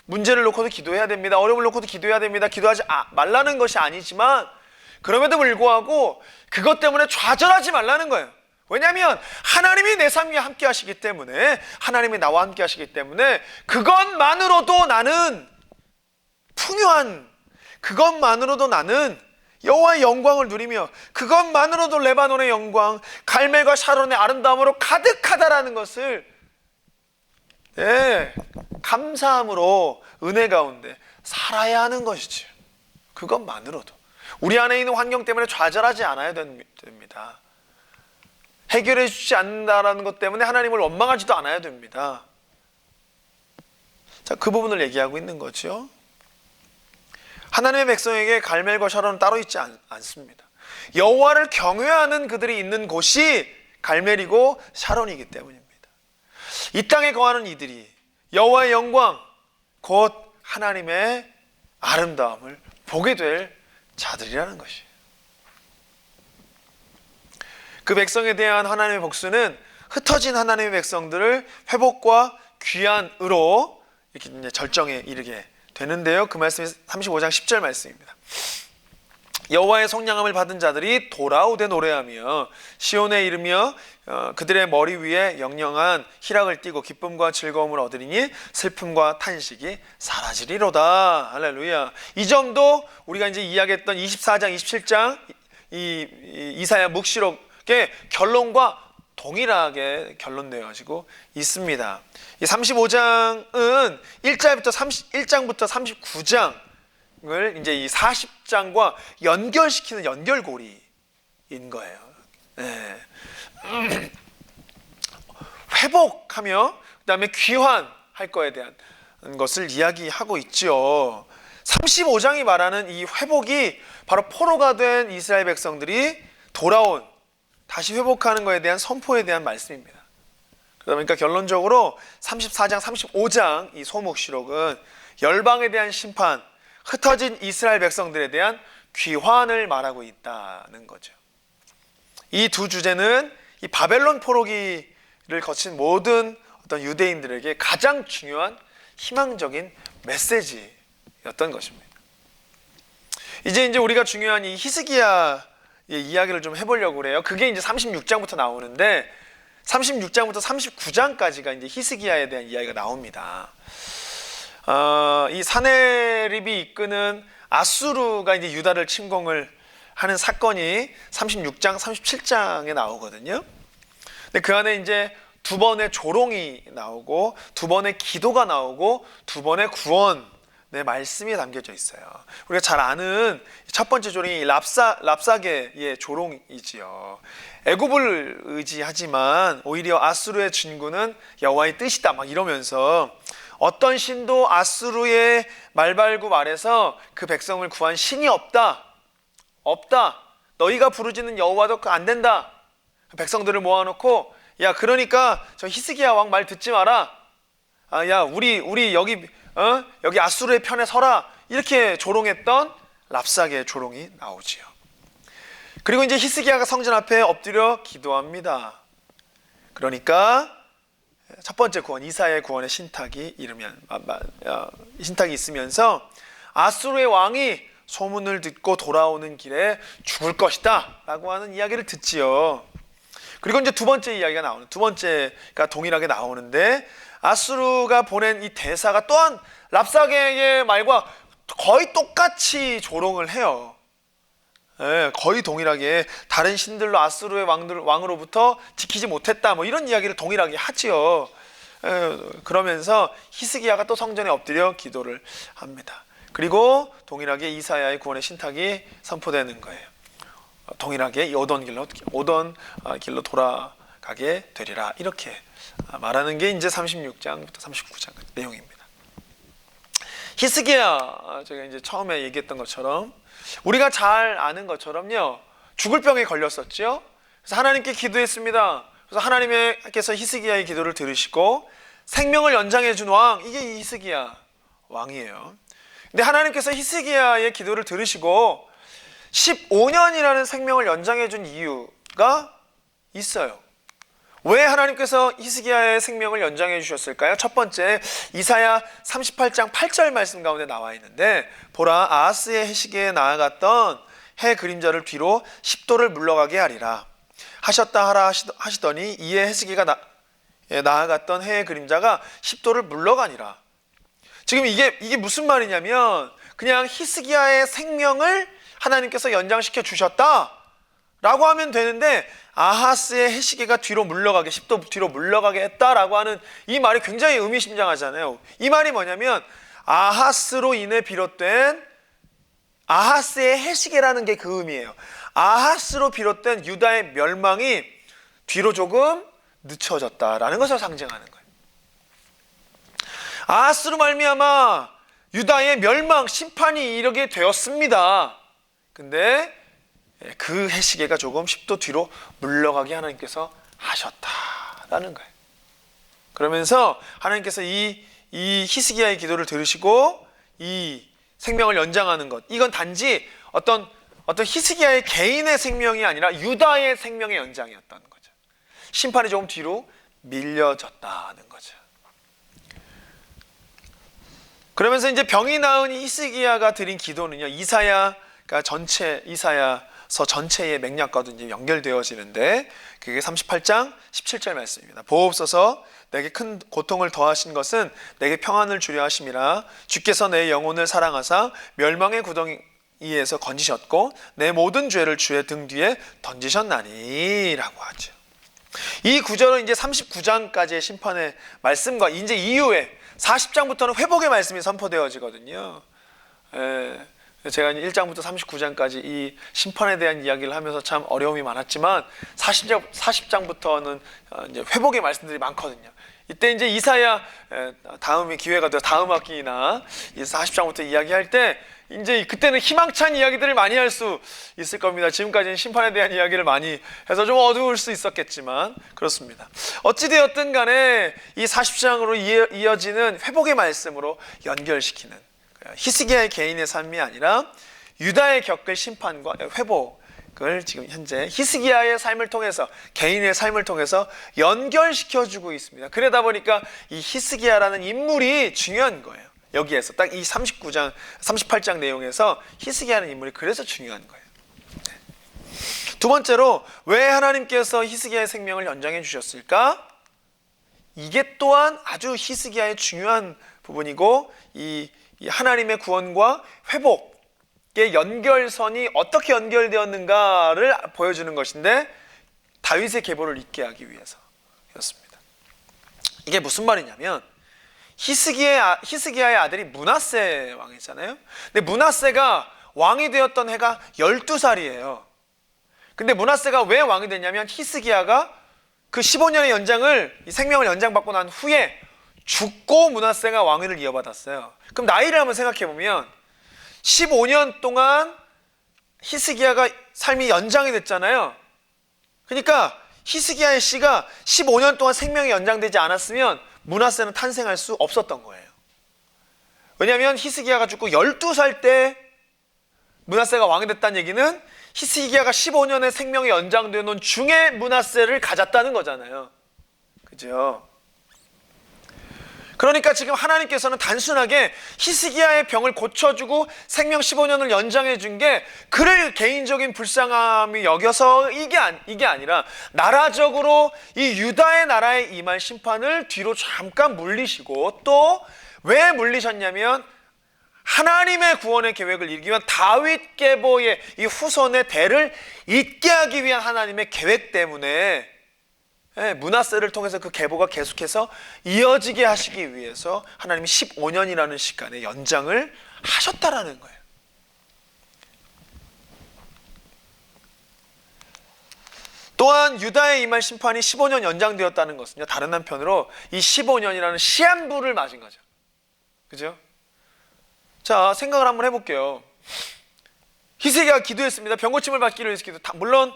문제를 놓고도 기도해야 됩니다. 어려움을 놓고도 기도해야 됩니다. 기도하지 말라는 것이 아니지만 그럼에도 불구하고 그것 때문에 좌절하지 말라는 거예요. 왜냐하면 하나님이 내 삶 위에 함께 하시기 때문에, 하나님이 나와 함께 하시기 때문에 그것만으로도 나는 풍요한, 그것만으로도 나는 여호와의 영광을 누리며 그것만으로도 레바논의 영광, 갈멜과 샤론의 아름다움으로 가득하다라는 것을 감사함으로 은혜 가운데 살아야 하는 것이죠. 그것만으로도 우리 안에 있는 환경 때문에 좌절하지 않아야 됩니다. 해결해 주지 않는다라는 것 때문에 하나님을 원망하지도 않아야 됩니다. 자, 그 부분을 얘기하고 있는 거죠. 하나님의 백성에게 갈멜과 샤론은 따로 있지 않습니다. 여호와를 경외하는 그들이 있는 곳이 갈멜이고 샤론이기 때문입니다. 이 땅에 거하는 이들이 여호와의 영광, 곧 하나님의 아름다움을 보게 될 자들이라는 것이에요. 그 백성에 대한 하나님의 복수는 흩어진 하나님의 백성들을 회복과 귀환으로 이렇게 이제 절정에 이르게 되는데요. 그 말씀이 35장 10절 말씀입니다. 여호와의 속량함을 받은 자들이 돌아오되 노래하며 시온에 이르며 그들의 머리 위에 영영한 희락을 띠고 기쁨과 즐거움을 얻으리니 슬픔과 탄식이 사라지리로다. 할렐루야. 이 점도 우리가 이제 이야기했던 24장 27장 이사야 묵시록의 결론과 동일하게 결론되어지고 있습니다. 이 35장은 1장부터 39장을 이제 이 40장과 연결시키는 연결고리인 거예요. 네. 회복하며 그다음에 귀환할 거에 대한 것을 이야기하고 있죠. 35장이 말하는 이 회복이 바로 포로가 된 이스라엘 백성들이 돌아온, 다시 회복하는 것에 대한 선포에 대한 말씀입니다. 그러니까 결론적으로 34장, 35장 이 소묵시록은 열방에 대한 심판, 흩어진 이스라엘 백성들에 대한 귀환을 말하고 있다는 거죠. 이 두 주제는 이 바벨론 포로기를 거친 모든 어떤 유대인들에게 가장 중요한 희망적인 메시지였던 것입니다. 이제 우리가 중요한 이 히스기야의 이야기를 좀 해보려고 그래요. 그게 이제 36장부터 나오는데 36장부터 39장까지가 이제 히스기야에 대한 이야기가 나옵니다. 이 사네립이 이끄는 아수르가 이제 유다를 침공을 하는 사건이 36장, 37장에 나오거든요. 근데 그 안에 이제 두 번의 조롱이 나오고 두 번의 기도가 나오고 두 번의 구원의 말씀이 담겨져 있어요. 우리가 잘 아는 첫 번째 조롱이 랍사게의 조롱이지요. 애굽을 의지하지만 오히려 아수르의 진군은 여호와의 뜻이다 막 이러면서 어떤 신도 아수르의 말발굽 아래서 그 백성을 구한 신이 없다. 너희가 부르짖는 여호와도 안 된다. 백성들을 모아놓고 야 그러니까 저 히스기야 왕 말 듣지 마라. 야 우리 여기 아수르의 편에 서라. 이렇게 조롱했던 랍사게의 조롱이 나오지요. 그리고 이제 히스기야가 성전 앞에 엎드려 기도합니다. 그러니까 첫 번째 구원, 이사야의 구원의 신탁이 신탁이 있으면서 아수르의 왕이 소문을 듣고 돌아오는 길에 죽을 것이다 라고 하는 이야기를 듣지요. 그리고 이제 두 번째 이야기가 나오는, 두 번째가 동일하게 나오는데 아수르가 보낸 이 대사가 또한 랍사게의 말과 거의 똑같이 조롱을 해요. 거의 동일하게 다른 신들로 아수르의 왕으로부터 지키지 못했다 뭐 이런 이야기를 동일하게 하지요. 그러면서 히스기야가 또 성전에 엎드려 기도를 합니다. 그리고 동일하게 이사야의 구원의 신탁이 선포되는 거예요. 동일하게 오던 길로 돌아가게 되리라 이렇게 말하는 게 이제 36장부터 39장 내용입니다. 히스기야 제가 이제 처음에 얘기했던 것처럼 우리가 잘 아는 것처럼요 죽을 병에 걸렸었죠. 그래서 하나님께 기도했습니다. 그래서 하나님께서 히스기야의 기도를 들으시고 생명을 연장해 준 왕, 이게 이 히스기야 왕이에요. 근데 하나님께서 히스기야의 기도를 들으시고 15년이라는 생명을 연장해 준 이유, 있어요. 왜 하나님께서 히스기야의 생명을 연장해 주셨을까요? 첫 번째, 이사야 38장 8절 말씀 가운데 나와 있는데, 보라, 아하스의 해시기에 나아갔던 해 그림자를 뒤로 10도를 물러가게 하리라 하셨다 하라 하시더니, 이에 해시기가 나아갔던 해의 그림자가 10도를 물러가니라. 지금 이게 무슨 말이냐면, 그냥 히스기야의 생명을 하나님께서 연장시켜 주셨다 라고 하면 되는데, 아하스의 해시기가 뒤로 물러가게, 10도 뒤로 물러가게 했다라고 하는 이 말이 굉장히 의미심장하잖아요. 이 말이 뭐냐면, 아하스로 인해 비롯된 아하스의 해시기라는 게 그 의미예요. 아하스로 비롯된 유다의 멸망이 뒤로 조금 늦춰졌다라는 것을 상징하는 거예요. 아하스로 말미암아 유다의 멸망, 심판이 이르게 되었습니다. 근데 그 해시계가 조금 10도 뒤로 물러가게 하나님께서 하셨다라는 거예요. 그러면서 하나님께서 이 히스기야의 기도를 들으시고 이 생명을 연장하는 것, 이건 단지 어떤 히스기야의 개인의 생명이 아니라 유다의 생명의 연장이었다는 거죠. 심판이 조금 뒤로 밀려졌다는 거죠. 그러면서 이제 병이 나은 히스기야가 드린 기도는요, 이사야가 이사야서 전체의 맥락과도 이제 연결되어지는데, 그게 38장 17절 말씀입니다. 보옵소서, 내게 큰 고통을 더하신 것은 내게 평안을 주려 하심이라. 주께서 내 영혼을 사랑하사 멸망의 구덩이에서 건지셨고 내 모든 죄를 주의 등 뒤에 던지셨나니 라고 하죠. 이 구절은 이제 39장까지의 심판의 말씀과 이제 이후에 40장부터는 회복의 말씀이 선포되어지거든요. 제가 1장부터 39장까지 이 심판에 대한 이야기를 하면서 참 어려움이 많았지만 40장부터는 이제 회복의 말씀들이 많거든요. 이때 이제 이사야 다음이 기회가 돼서 다음 학기나 40장부터 이야기할 때 이제 그때는 희망찬 이야기들을 많이 할 수 있을 겁니다. 지금까지는 심판에 대한 이야기를 많이 해서 좀 어두울 수 있었겠지만 그렇습니다. 어찌되었든 간에 이 40장으로 이어지는 회복의 말씀으로 연결시키는, 히스기야의 개인의 삶이 아니라 유다의 겪을 심판과 회복을 지금 현재 히스기야의 삶을 통해서, 개인의 삶을 통해서 연결시켜주고 있습니다. 그러다 보니까 이 히스기야라는 인물이 중요한 거예요. 여기에서 딱 이 39장, 38장 내용에서 히스기야라는 인물이 그래서 중요한 거예요. 두 번째로, 왜 하나님께서 히스기야의 생명을 연장해 주셨을까? 이게 또한 아주 히스기야의 중요한 부분이고, 이 하나님의 구원과 회복의 연결선이 어떻게 연결되었는가를 보여주는 것인데, 다윗의 계보를 잇게 하기 위해서였습니다. 이게 무슨 말이냐면, 히스기야의 아들이 므낫세 왕이잖아요. 근데 므낫세가 왕이 되었던 해가 12살이에요. 근데 므낫세가 왜 왕이 됐냐면, 히스기야가 그 15년의 연장을, 이 생명을 연장받고 난 후에 죽고 므낫세가 왕위를 이어받았어요. 그럼 나이를 한번 생각해 보면 15년 동안 히스기야가 삶이 연장이 됐잖아요. 그러니까 히스기야의 씨가 15년 동안 생명이 연장되지 않았으면 므낫세는 탄생할 수 없었던 거예요. 왜냐하면 히스기야가 죽고 12살 때 므낫세가 왕이 됐다는 얘기는 히스기야가 15년의 생명이 연장되는 중에 므낫세를 가졌다는 거잖아요. 그죠? 그러니까 지금 하나님께서는 단순하게 히스기야의 병을 고쳐주고 생명 15년을 연장해 준 게 그를 개인적인 불쌍함이 여겨서 이게 아니라, 나라적으로 이 유다의 나라에 임할 심판을 뒤로 잠깐 물리시고, 또 왜 물리셨냐면 하나님의 구원의 계획을 이루기 위한 다윗 계보의 이 후손의 대를 잇게 하기 위한 하나님의 계획 때문에 므낫세를 통해서 그 계보가 계속해서 이어지게 하시기 위해서 하나님이 15년이라는 시간에 연장을 하셨다라는 거예요. 또한 유다에 임할 심판이 15년 연장되었다는 것은요, 다른 한편으로 이 15년이라는 시한부를 맞은 거죠. 그죠? 자, 생각을 한번 해볼게요. 히스기야가 기도했습니다. 병 고침을 받기를 위해서 물론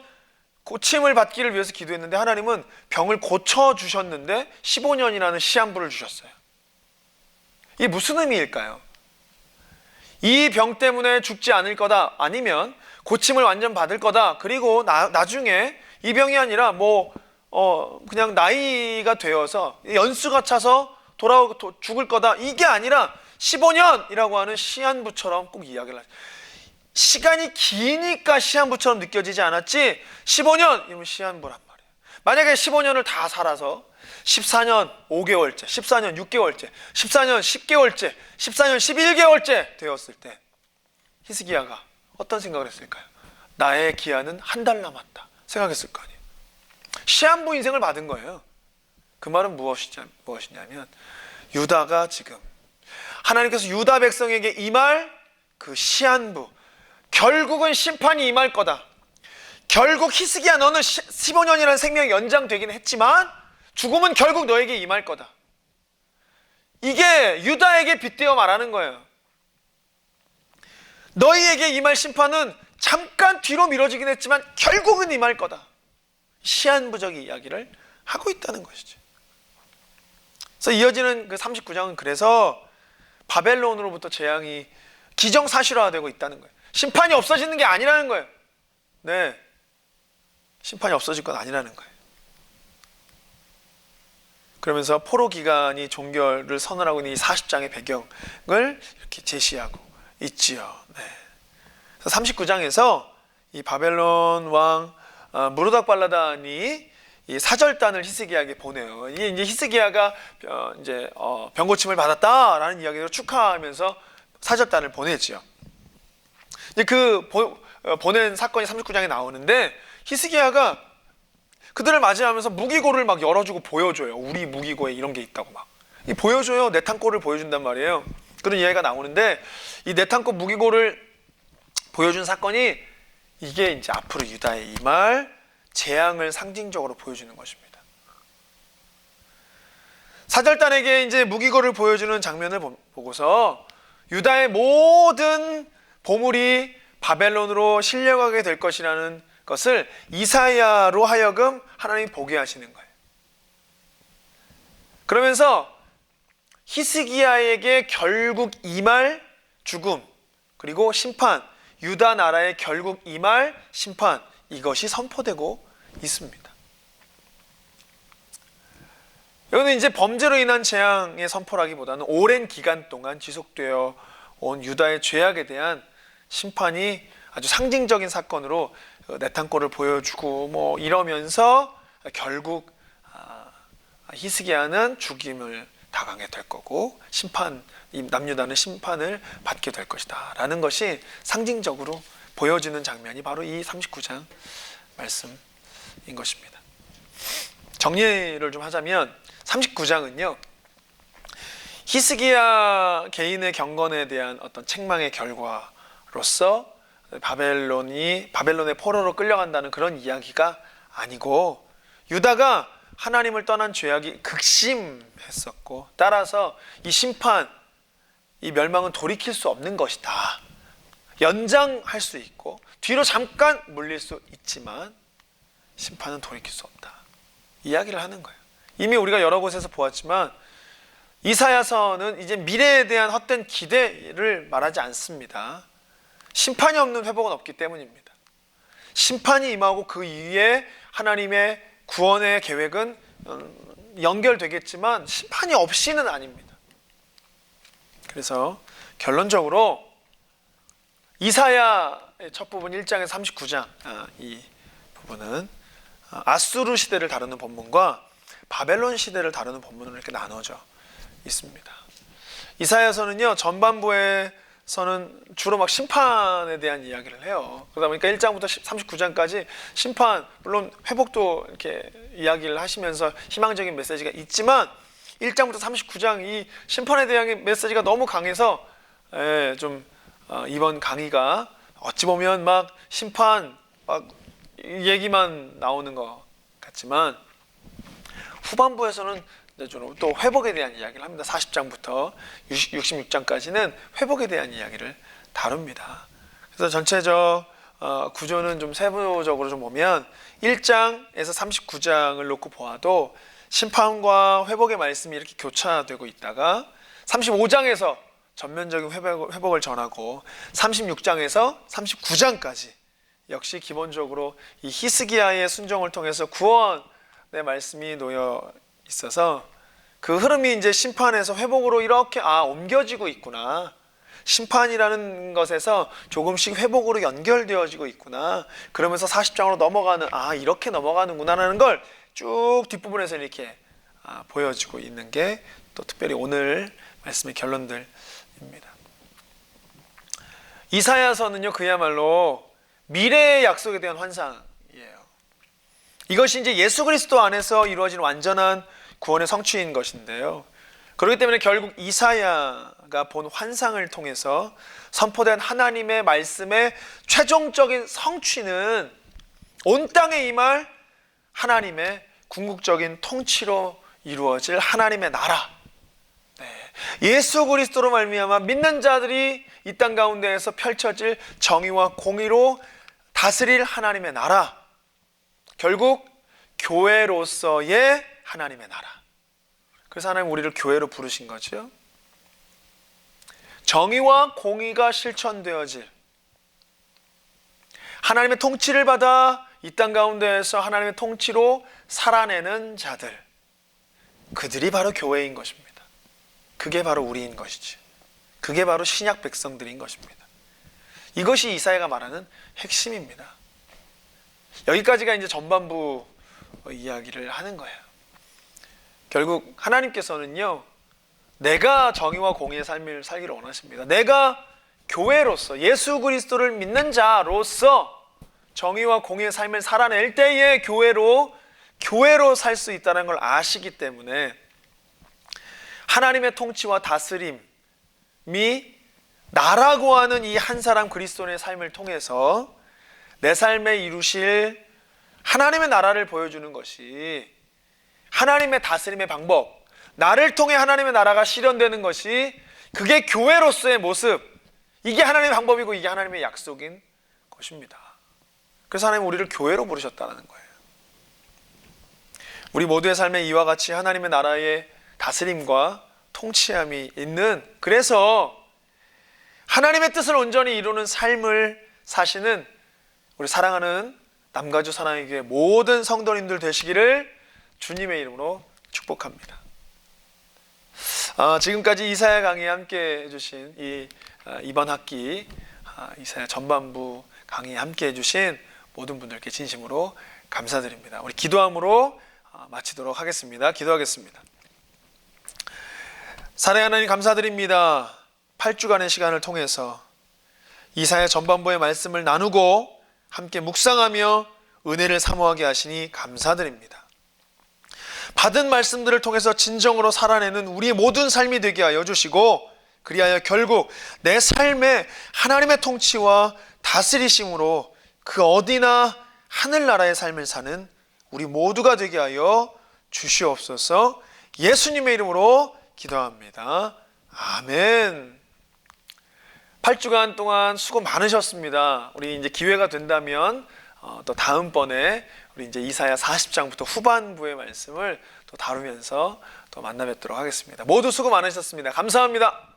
고침을 받기를 위해서 기도했는데 하나님은 병을 고쳐주셨는데 15년이라는 시한부를 주셨어요. 이게 무슨 의미일까요? 이 병 때문에 죽지 않을 거다, 아니면 고침을 완전 받을 거다. 그리고 나중에 이 병이 아니라 그냥 나이가 되어서 연수가 차서 죽을 거다. 이게 아니라 15년이라고 하는 시한부처럼 꼭 이야기를 하죠. 시간이 기니까 시한부처럼 느껴지지 않았지 15년 이러면 시한부란 말이에요. 만약에 15년을 다 살아서 14년 5개월째, 14년 6개월째, 14년 10개월째, 14년 11개월째 되었을 때 히스기야가 어떤 생각을 했을까요? 나의 기한은 한 달 남았다 생각했을 거 아니에요. 시한부 인생을 받은 거예요. 그 말은 무엇이냐면 유다가 지금 하나님께서 유다 백성에게 임할 그 시한부, 결국은 심판이 임할 거다. 결국 히스기야 너는 15년이라는 생명이 연장되긴 했지만 죽음은 결국 너에게 임할 거다. 이게 유다에게 빗대어 말하는 거예요. 너희에게 임할 심판은 잠깐 뒤로 미뤄지긴 했지만 결국은 임할 거다. 시한부적 이야기를 하고 있다는 것이죠. 그래서 이어지는 그 39장은 그래서 바벨론으로부터 재앙이 기정사실화되고 있다는 거예요. 심판이 없어지는 게 아니라는 거예요. 네, 심판이 없어질 건 아니라는 거예요. 그러면서 포로 기간이 종결을 선언하고 있는 이 40장의 배경을 이렇게 제시하고 있지요. 네. 그래서 39장에서 이 바벨론 왕 무르닥 발라단이 이 사절단을 히스기야에게 보내요. 이게 이제 히스기야가 병고침을 받았다라는 이야기로 축하하면서 사절단을 보내지요. 이제 보낸 사건이 39장에 나오는데 히스기야가 그들을 맞이하면서 무기고를 막 열어주고 보여줘요. 우리 무기고에 이런 게 있다고 막 보여줘요. 내탄골을 보여준단 말이에요. 그런 이야기가 나오는데 이 내탄골 무기고를 보여준 사건이 이게 이제 앞으로 유다에 임할 재앙을 상징적으로 보여주는 것입니다. 사절단에게 이제 무기고를 보여주는 장면을 보고서 유다의 모든 보물이 바벨론으로 실려가게 될 것이라는 것을 이사야로 하여금 하나님이 보게 하시는 거예요. 그러면서 히스기야에게 결국 임할 죽음 그리고 심판, 유다 나라의 결국 임할 심판, 이것이 선포되고 있습니다. 여기는 이제 범죄로 인한 재앙의 선포라기보다는 오랜 기간 동안 지속되어 온 유다의 죄악에 대한 심판이 아주 상징적인 사건으로 내탄골을 보여주고 이러면서 결국 히스기야는 죽임을 당하게 될 거고 남유다는 심판을 받게 될 것이다 라는 것이 상징적으로 보여지는 장면이 바로 이 39장 말씀인 것입니다. 정리를 좀 하자면 39장은요 히스기야 개인의 경건에 대한 어떤 책망의 결과로서 바벨론의 포로로 끌려간다는 그런 이야기가 아니고 유다가 하나님을 떠난 죄악이 극심했었고 따라서 이 심판, 이 멸망은 돌이킬 수 없는 것이다. 연장할 수 있고 뒤로 잠깐 물릴 수 있지만 심판은 돌이킬 수 없다. 이야기를 하는 거예요. 이미 우리가 여러 곳에서 보았지만 이사야서는 이제 미래에 대한 헛된 기대를 말하지 않습니다. 심판이 없는 회복은 없기 때문입니다. 심판이 임하고 그 이후에 하나님의 구원의 계획은 연결되겠지만 심판이 없이는 아닙니다. 그래서 결론적으로 이사야의 첫 부분 1장에서 39장 이 부분은 아수르 시대를 다루는 본문과 바벨론 시대를 다루는 본문으로 이렇게 나눠져 있습니다. 이사야서는요 전반부에서는 주로 막 심판에 대한 이야기를 해요. 그러다 보니까 1장부터 39장까지 심판, 물론 회복도 이렇게 이야기를 하시면서 희망적인 메시지가 있지만 1장부터 39장 이 심판에 대한 메시지가 너무 강해서 이번 강의가 어찌 보면 막 심판 막 얘기만 나오는 것 같지만 후반부에서는 또 회복에 대한 이야기를 합니다. 40장부터 66장까지는 회복에 대한 이야기를 다룹니다. 그래서 전체적 구조는 좀 세부적으로 좀 보면 1장에서 39장을 놓고 보아도 심판과 회복의 말씀이 이렇게 교차되고 있다가 35장에서 전면적인 회복을 전하고 36장에서 39장까지 역시 기본적으로 이 히스기야의 순종을 통해서 구원의 말씀이 놓여 있어서 그 흐름이 이제 심판에서 회복으로 이렇게 옮겨지고 있구나. 심판이라는 것에서 조금씩 회복으로 연결되어지고 있구나. 그러면서 40장으로 넘어가는 이렇게 넘어가는구나라는 걸 쭉 뒷부분에서 이렇게 보여지고 있는 게 또 특별히 오늘 말씀의 결론들입니다. 이사야서는요, 그야말로 미래의 약속에 대한 환상이에요. 이것이 이제 예수 그리스도 안에서 이루어진 완전한 구원의 성취인 것인데요. 그렇기 때문에 결국 이사야가 본 환상을 통해서 선포된 하나님의 말씀의 최종적인 성취는 온 땅에 임할 하나님의 궁극적인 통치로 이루어질 하나님의 나라, 예수 그리스도로 말미암아 믿는 자들이 이 땅 가운데에서 펼쳐질 정의와 공의로 다스릴 하나님의 나라, 결국 교회로서의 하나님의 나라. 그래서 하나님 우리를 교회로 부르신 거죠. 정의와 공의가 실천되어질 하나님의 통치를 받아 이 땅 가운데에서 하나님의 통치로 살아내는 자들, 그들이 바로 교회인 것입니다. 그게 바로 우리인 것이지. 그게 바로 신약 백성들인 것입니다. 이것이 이사야가 말하는 핵심입니다. 여기까지가 이제 전반부 이야기를 하는 거예요. 결국 하나님께서는요, 내가 정의와 공의의 삶을 살기를 원하십니다. 내가 교회로서 예수 그리스도를 믿는 자로서 정의와 공의의 삶을 살아낼 때에 교회로 살 수 있다는 걸 아시기 때문에 하나님의 통치와 다스림이 나라고 하는 이 한 사람 그리스도인의 삶을 통해서 내 삶에 이루실 하나님의 나라를 보여주는 것이, 하나님의 다스림의 방법, 나를 통해 하나님의 나라가 실현되는 것이, 그게 교회로서의 모습, 이게 하나님의 방법이고 이게 하나님의 약속인 것입니다. 그래서 하나님은 우리를 교회로 부르셨다는 거예요. 우리 모두의 삶에 이와 같이 하나님의 나라의 다스림과 통치함이 있는, 그래서 하나님의 뜻을 온전히 이루는 삶을 사시는 우리 사랑하는 남가주 사랑의 교회 모든 성도님들 되시기를 주님의 이름으로 축복합니다. 지금까지 이사야 강의에 함께 해주신 이번 학기 이사야 전반부 강의에 함께 해주신 모든 분들께 진심으로 감사드립니다. 우리 기도함으로 마치도록 하겠습니다. 기도하겠습니다. 사랑의 하나님, 감사드립니다. 8주간의 시간을 통해서 이사야 전반부의 말씀을 나누고 함께 묵상하며 은혜를 사모하게 하시니 감사드립니다. 받은 말씀들을 통해서 진정으로 살아내는 우리의 모든 삶이 되게 하여 주시고, 그리하여 결국 내 삶에 하나님의 통치와 다스리심으로 그 어디나 하늘나라의 삶을 사는 우리 모두가 되게 하여 주시옵소서. 예수님의 이름으로 기도합니다. 아멘. 8주간 동안 수고 많으셨습니다. 우리 이제 기회가 된다면 또 다음번에 우리 이제 이사야 40장부터 후반부의 말씀을 또 다루면서 또 만나 뵙도록 하겠습니다. 모두 수고 많으셨습니다. 감사합니다.